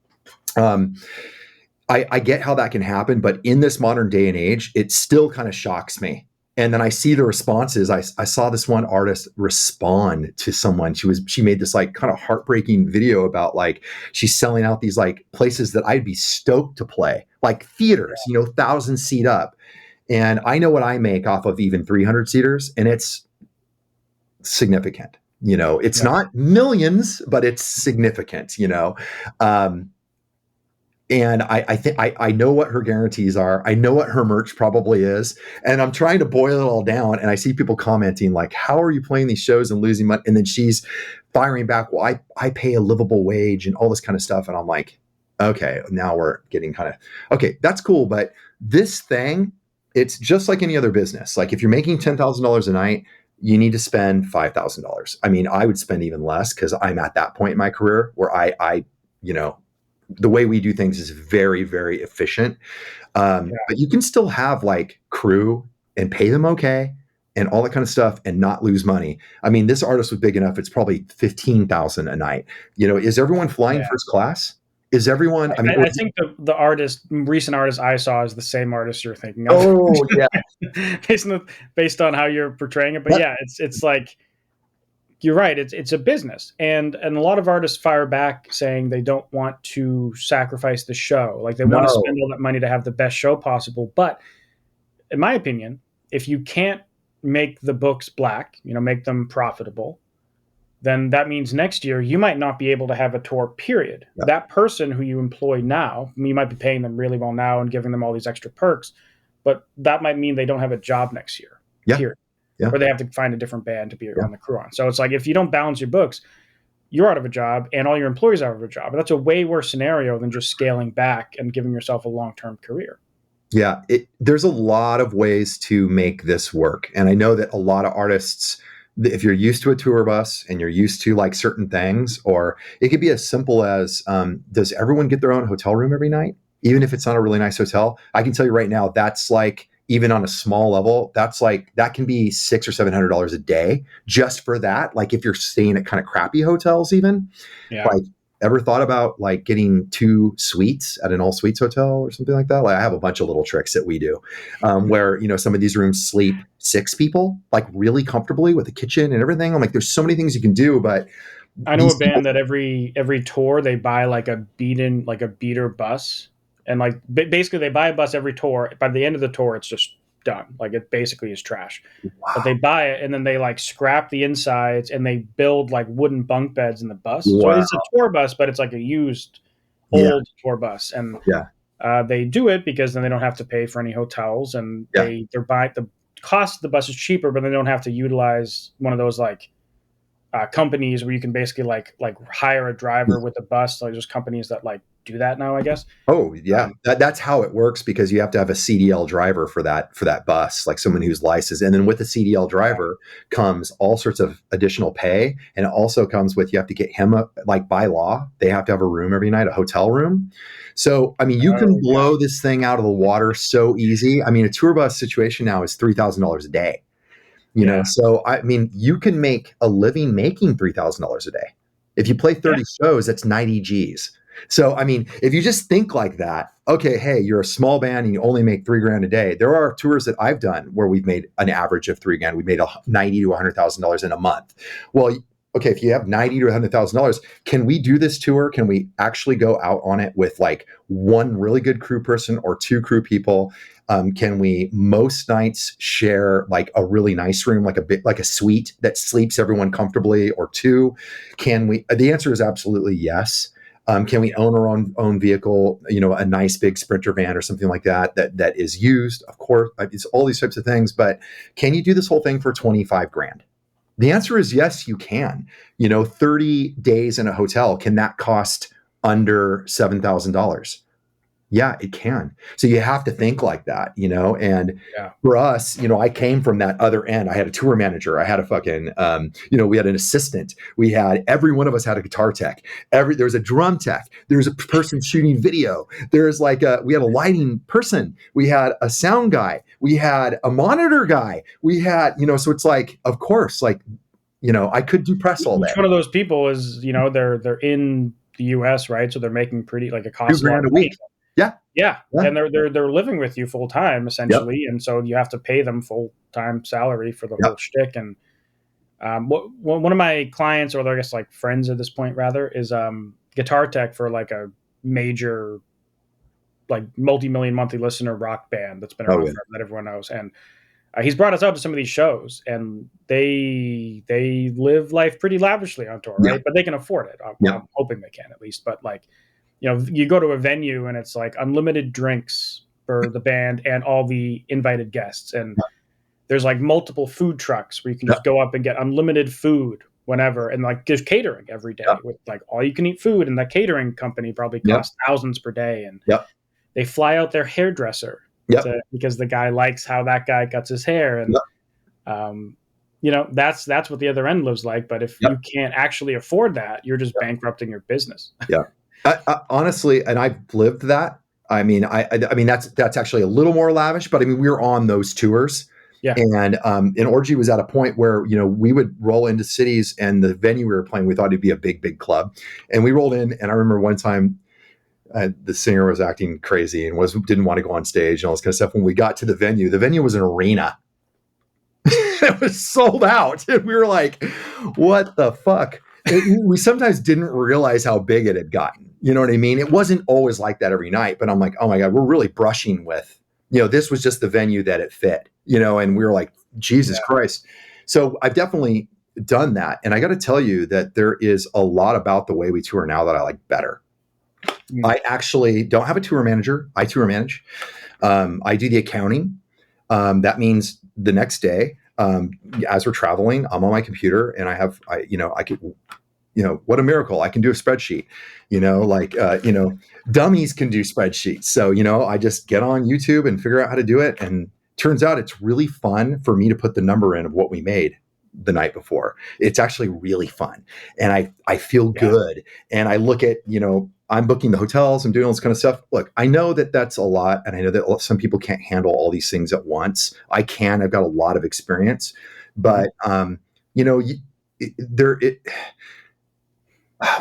I get how that can happen, but in this modern day and age, it still kind of shocks me. And then I see the responses. I saw this one artist respond to someone. She made this like kind of heartbreaking video about like she's selling out these like places that I'd be stoked to play, like theaters, 1,000-seat up. And I know what I make off of even 300-seaters, and it's significant. It's not millions, but it's significant. And I think I know what her guarantees are. I know what her merch probably is, and I'm trying to boil it all down. And I see people commenting like, "How are you playing these shows and losing money?" And then she's firing back, "Well, I pay a livable wage and all this kind of stuff." And I'm like, "Okay, now we're getting kind of okay. That's cool, but this thing, it's just like any other business. Like if you're making $10,000 a night, you need to spend $5,000. I would spend even less because I'm at that point in my career where I the way we do things is very, very efficient. But you can still have like crew and pay them okay and all that kind of stuff and not lose money. This artist was big enough. It's probably 15,000 a night. Is everyone flying first class? Is everyone, I think the recent artist I saw is the same artist you're thinking of. Oh yeah. based on how you're portraying it. But yeah, it's like, you're right. It's a business, and a lot of artists fire back saying they don't want to sacrifice the show. Like they want to spend all that money to have the best show possible. But in my opinion, if you can't make the books black, make them profitable, then that means next year you might not be able to have a tour, period. Yeah. That person who you employ now, you might be paying them really well now and giving them all these extra perks, but that might mean they don't have a job next year, period. Yeah. Or they have to find a different band to be on the crew on. So it's like, if you don't balance your books, you're out of a job and all your employees are out of a job. And that's a way worse scenario than just scaling back and giving yourself a long-term career. Yeah, there's a lot of ways to make this work. And I know that a lot of artists, if you're used to a tour bus and you're used to like certain things, or it could be as simple as, does everyone get their own hotel room every night? Even if it's not a really nice hotel, I can tell you right now, that's like, even on a small level, that's like, that can be $600 or $700 a day just for that. Like if you're staying at kind of crappy hotels, even like, ever thought about like getting 2 suites at an all suites hotel or something like that? Like I have a bunch of little tricks that we do, where, some of these rooms sleep 6 people, like really comfortably with a kitchen and everything. I'm like, there's so many things you can do, but I know a band that every tour they buy like a beater bus. And like basically they buy a bus every tour. By the end of the tour, it's just done. Like it basically is trash. Wow. But they buy it and then they like scrap the insides and they build like wooden bunk beds in the bus. Wow. So it's a tour bus, but it's like a used old tour bus. And they do it because then they don't have to pay for any hotels, and they're buying, the cost of the bus is cheaper, but they don't have to utilize one of those like companies where you can basically like hire a driver with a bus. Like there's companies that like do that now, I guess. Oh yeah, Um, that's how it works because you have to have a CDL driver for that bus, like someone who's licensed. And then with the CDL yeah. driver comes all sorts of additional pay, and it also comes with you have to get him like by law they have to have a room every night, a hotel room. So I mean, you can Oh yeah, blow this thing out of the water so easy. I mean, a tour bus situation now is $3,000 a day. yeah, So I mean, you can make a living making $3,000 a day. If you play yeah. 30 shows, that's 90 G's. So I mean, if you just think like that, okay, hey, you're a small band and you only make $3,000 a day. There are tours that I've done where we've made an average of $3,000. We made 90 to $100,000 in a month. Well, okay, if you have 90 to $100,000, can we do this tour? Can we actually go out on it with like one really good crew person or two crew people? Can we most nights share like a really nice room, like a bit like a suite that sleeps everyone comfortably, or two? Can we? The answer is absolutely yes. Can we own our own vehicle? A nice big Sprinter van or something like that is used. Of course, it's all these types of things. But can you do this whole thing for 25 grand? The answer is yes, you can. 30 days in a hotel, can that cost under $7,000? Yeah, it can. So you have to think like that. And Yeah. for us, I came from that other end. I had a tour manager. I had a fucking, we had an assistant. We had, every one of us had a guitar tech. There was a drum tech. There was a person shooting video. There's like we had a lighting person. We had a sound guy. We had a monitor guy. We had, so it's like, of course, like, I could do press all Each day. one of those people is, they're in the U.S., right? So they're making pretty like it Two costs a lot grand of a money. week. Yeah. Yeah, Yeah. and they're living with you full time Yep. essentially, and so you have to pay them full time salary for the whole Yep. shtick. And one of my clients, or I guess like friends at this point rather, is guitar tech for like a major like multi-million monthly listener rock band that's been Oh, around yeah. forever that everyone knows. And he's brought us out to some of these shows, and they live life pretty lavishly on tour, Yeah. right? But they can afford it. Yeah. I'm hoping they can at least. But like, you go to a venue and it's like unlimited drinks for the band and all the invited guests, and there's like multiple food trucks where you can Yeah. just go up and get unlimited food whenever, and like there's catering every Yeah. day with like all you can eat food, and that catering company probably Yeah. costs thousands per day, and Yeah. they fly out their hairdresser Yeah. because the guy likes how that guy cuts his hair. And Yeah. that's what the other end lives like. But if Yeah. you can't actually afford that, you're just bankrupting your business. Yeah. Honestly, and I've lived that. I mean, I mean that's actually a little more lavish, but I mean we were on those tours, Yeah, and Orgy was at a point where we would roll into cities, and the venue we were playing, we thought it'd be a big club, and we rolled in, and I remember one time the singer was acting crazy and didn't want to go on stage and all this kind of stuff. When we got to the venue was an arena. It was sold out, and we were like, "What the fuck?" We sometimes didn't realize how big it had gotten. You know what I mean? It wasn't always like that every night, but I'm like, oh my God, we're really brushing with, this was just the venue that it fit, and we were like, Jesus yeah. Christ. So I've definitely done that. And I got to tell you that there is a lot about the way we tour now that I like better. Mm. I actually don't have a tour manager. I tour manage. I do the accounting. That means the next day, as we're traveling, I'm on my computer and I could, what a miracle. I can do a spreadsheet, dummies can do spreadsheets. So, I just get on YouTube and figure out how to do it. And turns out it's really fun for me to put the number in of what we made the night before. It's actually really fun. And I feel Yeah. good. And I look at, I'm booking the hotels, I'm doing all this kind of stuff. Look, I know that that's a lot. And I know that some people can't handle all these things at once. I can, I've got a lot of experience, but,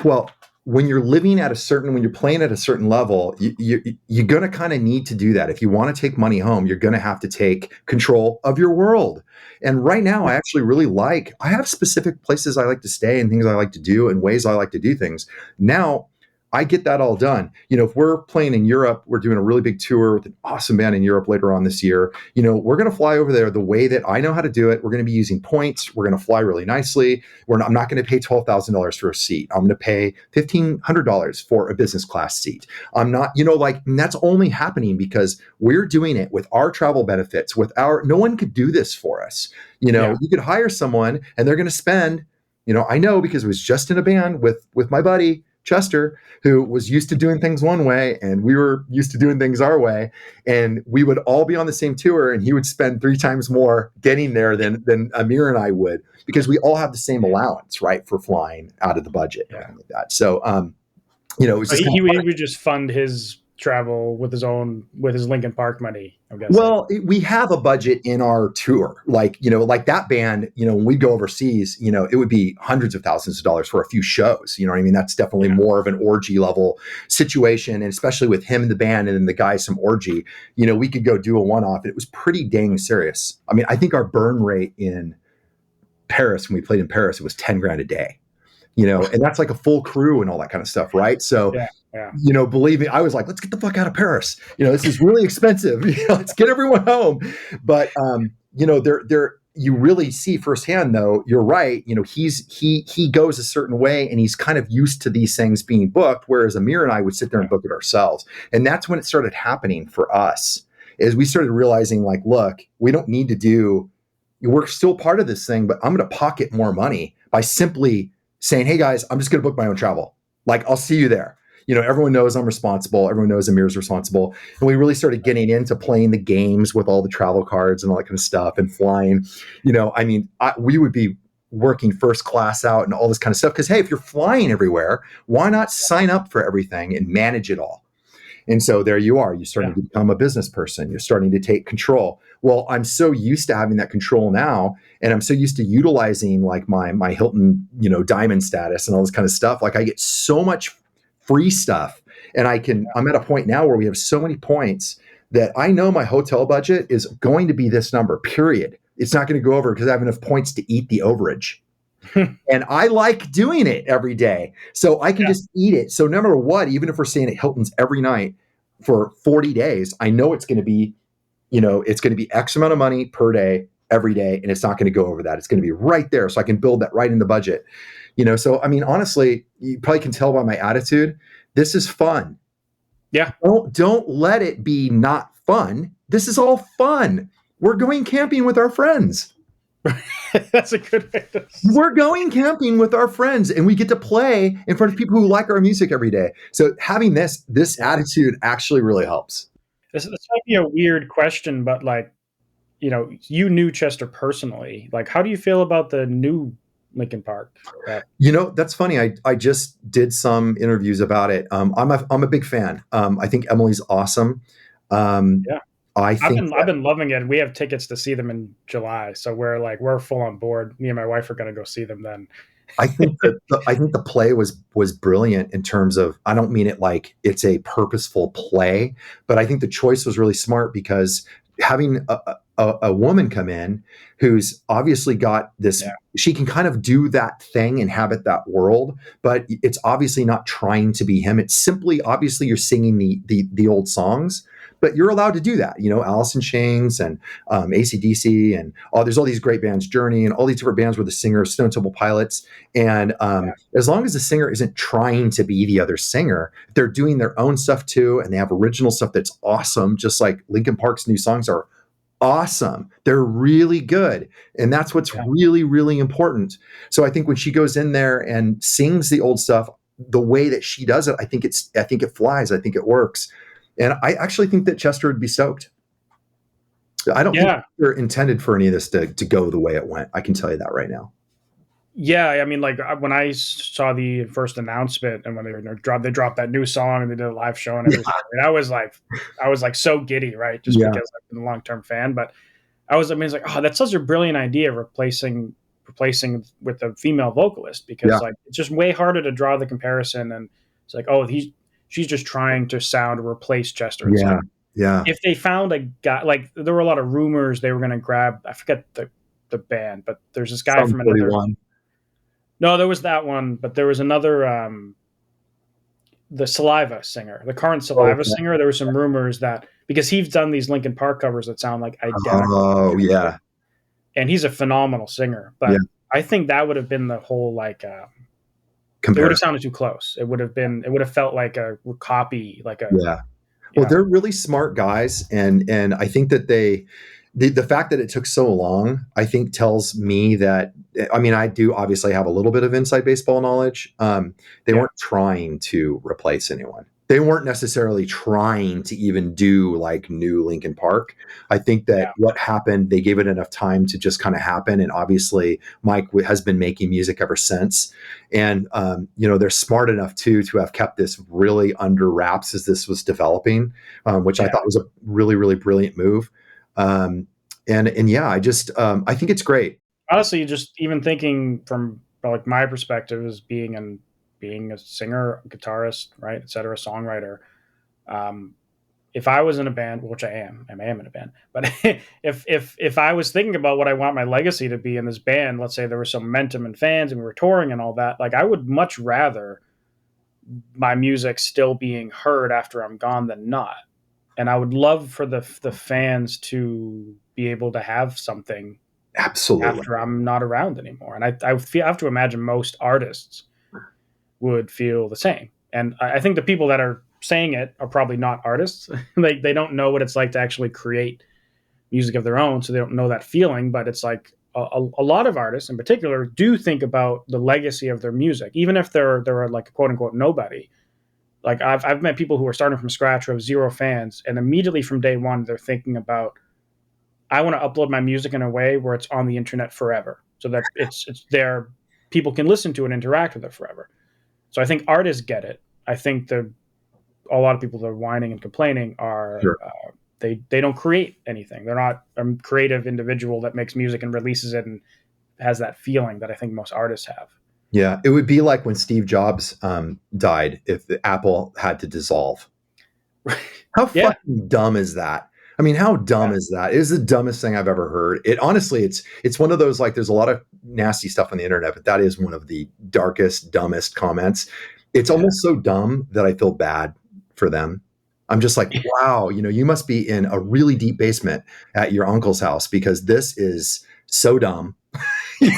well, when you're when you're playing at a certain level, you're going to kind of need to do that. If you want to take money home, you're going to have to take control of your world. And right now, I have specific places I like to stay and things I like to do and ways I like to do things. Now, I get that all done. If we're playing in Europe, we're doing a really big tour with an awesome band in Europe later on this year. We're going to fly over there the way that I know how to do it. We're going to be using points. We're going to fly really nicely. I'm not going to pay $12,000 for a seat. I'm going to pay $1,500 for a business class seat. I'm not, and that's only happening because we're doing it with our travel benefits, no one could do this for us. Yeah. You could hire someone and they're going to spend I know because I was just in a band with my buddy Chester, who was used to doing things one way, and we were used to doing things our way. And we would all be on the same tour, and he would spend 3 times more getting there than Amir and I would, because we all have the same allowance, right, for flying out of the budget and Yeah. everything like that. So, it was So just kind he of would just fund his travel with his Lincoln Park money, I'm guessing. well, we have a budget in our tour. Like, like that band, when we go overseas, it would be hundreds of thousands of dollars for a few shows. You know what I mean? That's definitely Yeah. more of an orgy level situation. And especially with him and the band and then the guys from Orgy, we could go do a one off. It was pretty dang serious. I mean, I think our burn rate in Paris, when we played in Paris, it was 10 grand a day, and that's like a full crew and all that kind of stuff. Right. So, Yeah. Yeah. believe me, I was like, let's get the fuck out of Paris. This is really expensive. Let's get everyone home. But there you really see firsthand, though. You're right. He goes a certain way, and he's kind of used to these things being booked, whereas Amir and I would sit there and book it ourselves. And that's when it started happening for us. Is we started realizing, like, look, we don't need to do. We're still part of this thing, but I'm going to pocket more money by simply saying, hey guys, I'm just going to book my own travel. Like, I'll see you there. Everyone knows I'm responsible. Everyone knows Amir's responsible. And we really started getting into playing the games with all the travel cards and all that kind of stuff and flying. We would be working first class out and all this kind of stuff. Because, hey, if you're flying everywhere, why not sign up for everything and manage it all? And so there you are. You're starting to become a business person. You're starting to take control. Well, I'm so used to having that control now, and I'm so used to utilizing like my Hilton, diamond status and all this kind of stuff. Like, I get so much free stuff, and I'm at a point now where we have so many points that I know my hotel budget is going to be this number, period. It's not going to go over because I have enough points to eat the overage. And I like doing it every day. So I can just eat it. So no matter what, even if we're staying at Hilton's every night for 40 days, I know it's going to be, X amount of money per day, every day. And it's not going to go over that. It's going to be right there. So I can build that right in the budget. So, I mean, honestly, you probably can tell by my attitude, this is fun. Yeah. Don't let it be not fun. This is all fun. We're going camping with our friends. That's a good way to say. We're going camping with our friends, and we get to play in front of people who like our music every day. So having this attitude actually really helps. This might be a weird question, but like, you knew Chester personally. Like, how do you feel about the new Lincoln Park? That's funny. I just did some interviews about it. I'm a big fan. I think Emily's awesome. Yeah. I've been loving it. We have tickets to see them in July, so we're full on board. Me and my wife are going to go see them then. I think the play was brilliant in terms of, I don't mean it like it's a purposeful play, but I think the choice was really smart because having a woman come in who's obviously got this, she can kind of do that thing, inhabit that world, but it's obviously not trying to be him. It's simply, obviously you're singing the old songs, but you're allowed to do that. Alice in Chains and AC/DC and there's all these great bands, Journey and all these different bands where the singer, Stone Temple Pilots. And as long as the singer isn't trying to be the other singer, they're doing their own stuff too. And they have original stuff that's awesome. Just like Linkin Park's new songs are awesome. They're really good. And that's what's really, really important. So I think when she goes in there and sings the old stuff, the way that she does it, I think it flies. I think it works. And I actually think that Chester would be stoked. I don't think they're intended for any of this to go the way it went. I can tell you that right now. Yeah, I mean, like when I saw the first announcement and when they dropped that new song and they did a live show and everything, I was like so giddy, right? Just because I've been a long-term fan. But I was it's like, oh, that's such a brilliant idea, replacing with a female vocalist, because like it's just way harder to draw the comparison. And it's like, oh, she's just trying to sound to replace Chester. It's like, if they found a guy, like there were a lot of rumors they were going to grab, I forget the band, but there's this guy from another. No, there was that one, but there was another, the Saliva singer, the current Saliva singer. There were some rumors that because he's done these Linkin Park covers that sound like identical. Oh yeah, and he's a phenomenal singer. But I think that would have been the whole like. It would have sounded too close. It would have felt like a copy, like a Well, they're really smart guys, and I think that they, the fact that it took so long, I think, tells me that, I mean, I do obviously have a little bit of inside baseball knowledge. They Yeah, weren't trying to replace anyone. They weren't necessarily trying to even do like new Linkin Park. I think that yeah, what happened, they gave it enough time to just kind of happen. And obviously, Mike has been making music ever since. And, they're smart enough too to have kept this really under wraps as this was developing, which I yeah. thought was a really, really brilliant move. Um, and yeah, I think it's great. Honestly, just even thinking from like my perspective as being a singer, guitarist, right, etc., songwriter. Um, if I was in a band, which I am in a band, but if I was thinking about what I want my legacy to be in this band, let's say there was some momentum and fans and we were touring and all that, like I would much rather my music still being heard after I'm gone than not. And I would love for the fans to be able to have something Absolutely. after I'm not around anymore. And I have to imagine most artists would feel the same. And I think the people that are saying it are probably not artists. They don't know what it's like to actually create music of their own, so they don't know that feeling. But it's like a lot of artists, in particular, do think about the legacy of their music, even if they're like a quote unquote nobody. Like I've met people who are starting from scratch who have zero fans, and immediately from day one they're thinking about, I want to upload my music in a way where it's on the internet forever, so that it's there, people can listen to it and interact with it forever. So I think artists get it. I think a lot of people that are whining and complaining are Sure. they don't create anything. They're not a creative individual that makes music and releases it and has that feeling that I think most artists have. Yeah, it would be like when Steve Jobs died if the Apple had to dissolve. How Yeah, fucking dumb is that? I mean, how dumb yeah, is that? It is the dumbest thing I've ever heard. It honestly, it's one of those, like, there's a lot of nasty stuff on the internet, but that is one of the darkest, dumbest comments. It's yeah, almost so dumb that I feel bad for them. I'm just like, wow, you must be in a really deep basement at your uncle's house because this is so dumb. yeah,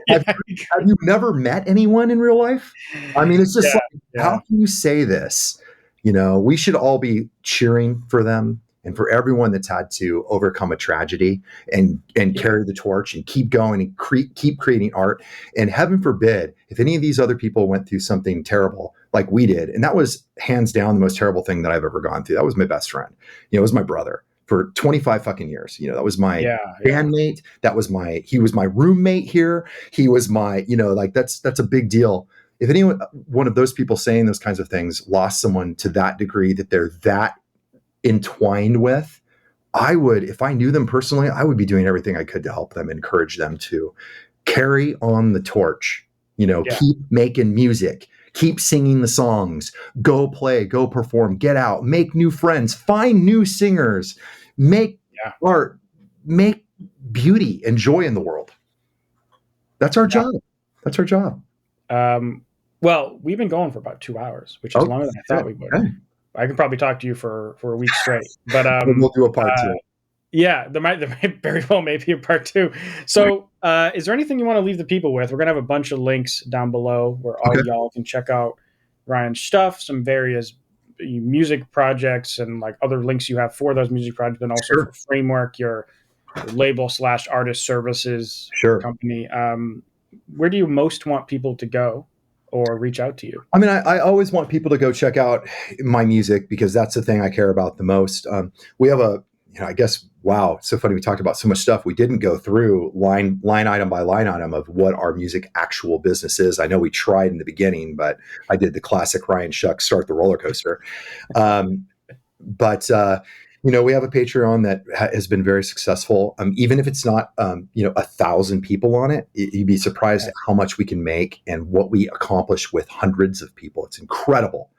have, have you never met anyone in real life? I mean, it's just yeah, like, how yeah, can you say this? We should all be cheering for them and for everyone that's had to overcome a tragedy and yeah, carry the torch and keep going and keep creating art. And heaven forbid, if any of these other people went through something terrible like we did, and that was hands down the most terrible thing that I've ever gone through. That was my best friend. It was my brother for 25 fucking years. That was my yeah, yeah, bandmate. He was my roommate here. He was my, like that's a big deal. If anyone, one of those people saying those kinds of things lost someone to that degree that they're that entwined with, I would, if I knew them personally, I would be doing everything I could to help them, encourage them to carry on the torch, yeah, keep making music, keep singing the songs, go play, go perform, get out, make new friends, find new singers, make yeah, art, make beauty and joy in the world. That's our yeah. job. That's our job. Well, we've been going for about 2 hours, which is Oh, longer than I shit. thought we would. Okay. I could probably talk to you for a week straight, but We'll do a part uh, two. yeah, there might very well maybe a part two. So, is there anything you want to leave the people with? We're gonna have a bunch of links down below where all Okay. y'all can check out Ryan's stuff, some various music projects, and like other links you have for those music projects, and also for Sure. Framework, your label slash artist services Sure. company. Where do you most want people to go or reach out to you? I mean, I always want people to go check out my music because that's the thing I care about the most. We have I guess, wow, it's so funny. We talked about so much stuff. We didn't go through line item by line item of what our music actual business is. I know we tried in the beginning, but I did the classic Ryan Shuck start the roller coaster. Um, but we have a Patreon that has been very successful. Even if it's not 1,000 people on it, you'd be surprised at Nice. how much we can make and what we accomplish with hundreds of people. It's incredible.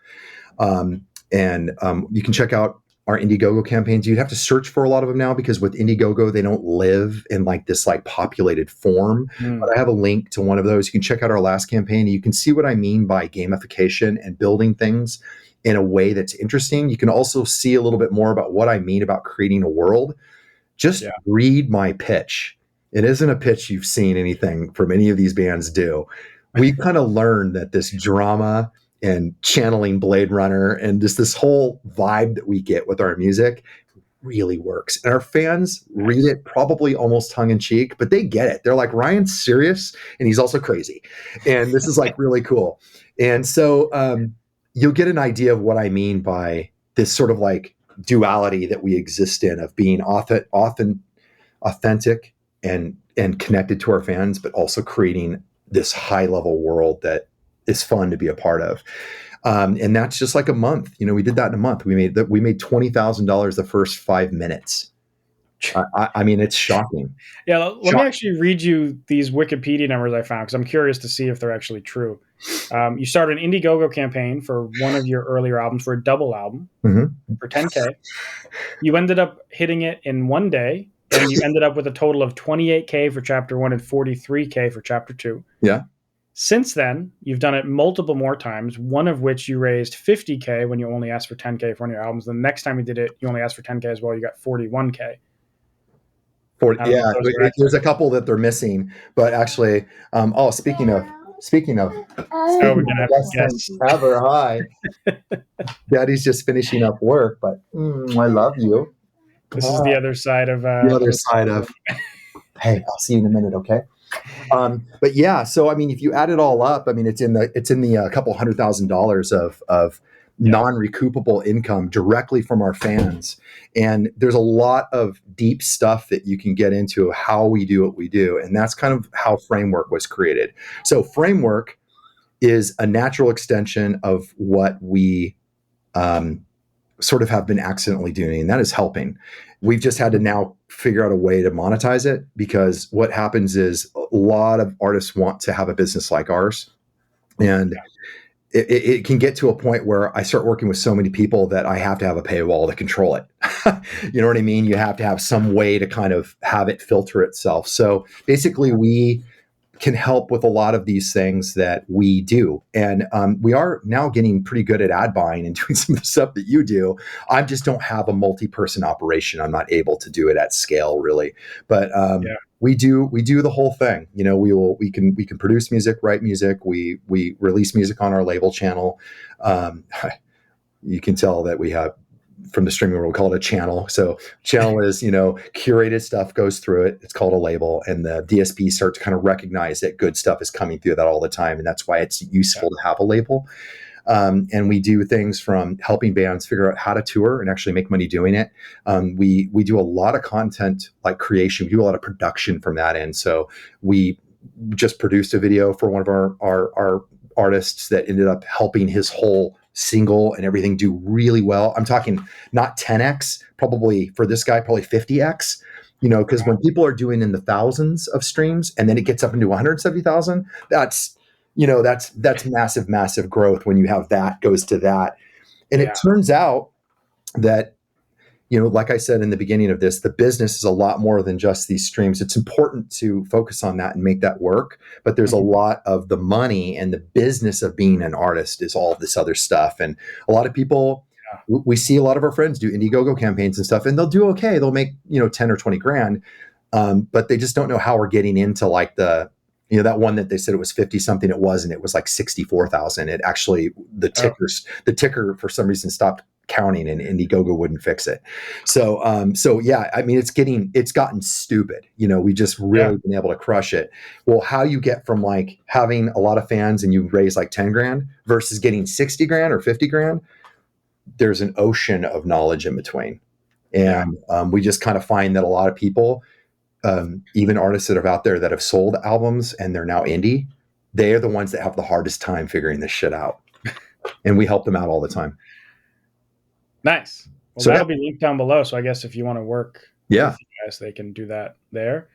And you can check out our Indiegogo campaigns. You'd have to search for a lot of them now because with Indiegogo, they don't live in like this like populated form. But Mm, I have a link to one of those. You can check out our last campaign. And you can see what I mean by gamification and building things in a way that's interesting. You can also see a little bit more about what I mean about creating a world. Just yeah. read my pitch. It isn't a pitch you've seen anything from any of these bands do. We kind of learned that this drama and channeling Blade Runner and just this whole vibe that we get with our music really works. And our fans read it probably almost tongue in cheek, but they get it. They're like, Ryan's serious and he's also crazy. And this is like really cool. And so you'll get an idea of what I mean by this sort of like duality that we exist in of being often authentic and connected to our fans, but also creating this high level world that is fun to be a part of. And that's just like a month. We did that in a month. We made $20,000 the first 5 minutes. I mean, it's shocking. Yeah, let me actually read you these Wikipedia numbers I found because I'm curious to see if they're actually true. You started an Indiegogo campaign for one of your earlier albums for a double album for $10K. You ended up hitting it in one day, and you ended up with a total of $28K for chapter 1 and $43K for chapter 2. Yeah. Since then, you've done it multiple more times, one of which you raised $50K when you only asked for $10K for one of your albums. The next time you did it, you only asked for $10K as well. You got $41K. Yeah, there's a couple that they're missing, but actually, speaking of we're gonna have best thing ever. Hi, Daddy's just finishing up work, but I love you. This is the other side of the other side of. Hey, I'll see you in a minute, okay? But yeah, so I mean, if you add it all up, I mean, it's in the couple $100,000 of non-recoupable income directly from our fans. And there's a lot of deep stuff that you can get into how we do what we do. And that's kind of how Framework was created. So Framework is a natural extension of what we sort of have been accidentally doing, and that is helping. We've just had to now figure out a way to monetize it, because what happens is a lot of artists want to have a business like ours. And it can get to a point where I start working with so many people that I have to have a paywall to control it. You know what I mean? You have to have some way to kind of have it filter itself. So basically we can help with a lot of these things that we do. And we are now getting pretty good at ad buying and doing some of the stuff that you do. I just don't have a multi-person operation. I'm not able to do it at scale really, but we do the whole thing. We can produce music, write music. We release music on our label channel. You can tell that we have, from the streaming world, we call it a channel. So channel is, curated stuff goes through it. It's called a label, and the DSP start to kind of recognize that good stuff is coming through that all the time. And that's why it's useful to have a label. And we do things from helping bands figure out how to tour and actually make money doing it. We do a lot of content like creation. We do a lot of production from that end. So we just produced a video for one of our artists that ended up helping his whole single and everything do really well. I'm talking not 10x, probably for this guy, probably 50x, because when people are doing in the thousands of streams and then it gets up into 170,000, that's massive, massive growth when you have that goes to that. And it turns out that, like I said in the beginning of this, the business is a lot more than just these streams. It's important to focus on that and make that work. But there's a lot of the money and the business of being an artist is all of this other stuff. And a lot of people, we see a lot of our friends do Indiegogo campaigns and stuff, and they'll do okay. They'll make, 10 or 20 grand. But they just don't know how we're getting into like that one that they said it was 50 something. It wasn't. It was like 64,000. It actually, the ticker for some reason stopped counting, and Indiegogo wouldn't fix it. So yeah, I mean, it's gotten stupid. We just really been able to crush it. Well, how you get from like having a lot of fans and you raise like 10 grand versus getting 60 grand or 50 grand, there's an ocean of knowledge in between. And we just kind of find that a lot of people, even artists that are out there that have sold albums and they're now indie, they are the ones that have the hardest time figuring this shit out. And we help them out all the time. Nice. Well, that'll be linked down below. So I guess if you want to work with you guys, they can do that there.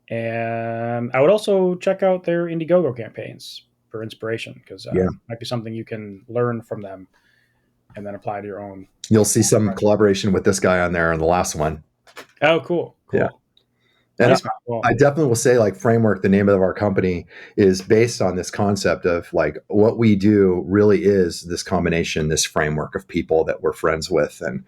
And I would also check out their Indiegogo campaigns for inspiration, because it might be something you can learn from them and then apply to your own. You'll see some collaboration with this guy on there on the last one. Oh, cool. Yeah. And nice, I definitely will say, like, Framework, the name of our company, is based on this concept of like what we do really is this combination, this framework of people that we're friends with. And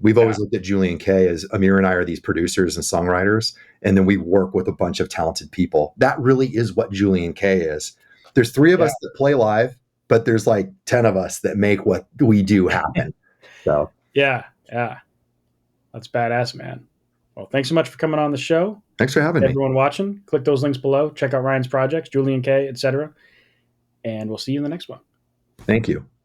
we've always looked at Julien-K as Amir and I are these producers and songwriters, and then we work with a bunch of talented people. That really is what Julien-K is. There's 3 of us that play live, but there's like 10 of us that make what we do happen. So yeah. That's badass, man. Well, thanks so much for coming on the show. Thanks for having me. Everyone watching, click those links below. Check out Ryan's projects, Julien-K, etc. And we'll see you in the next one. Thank you.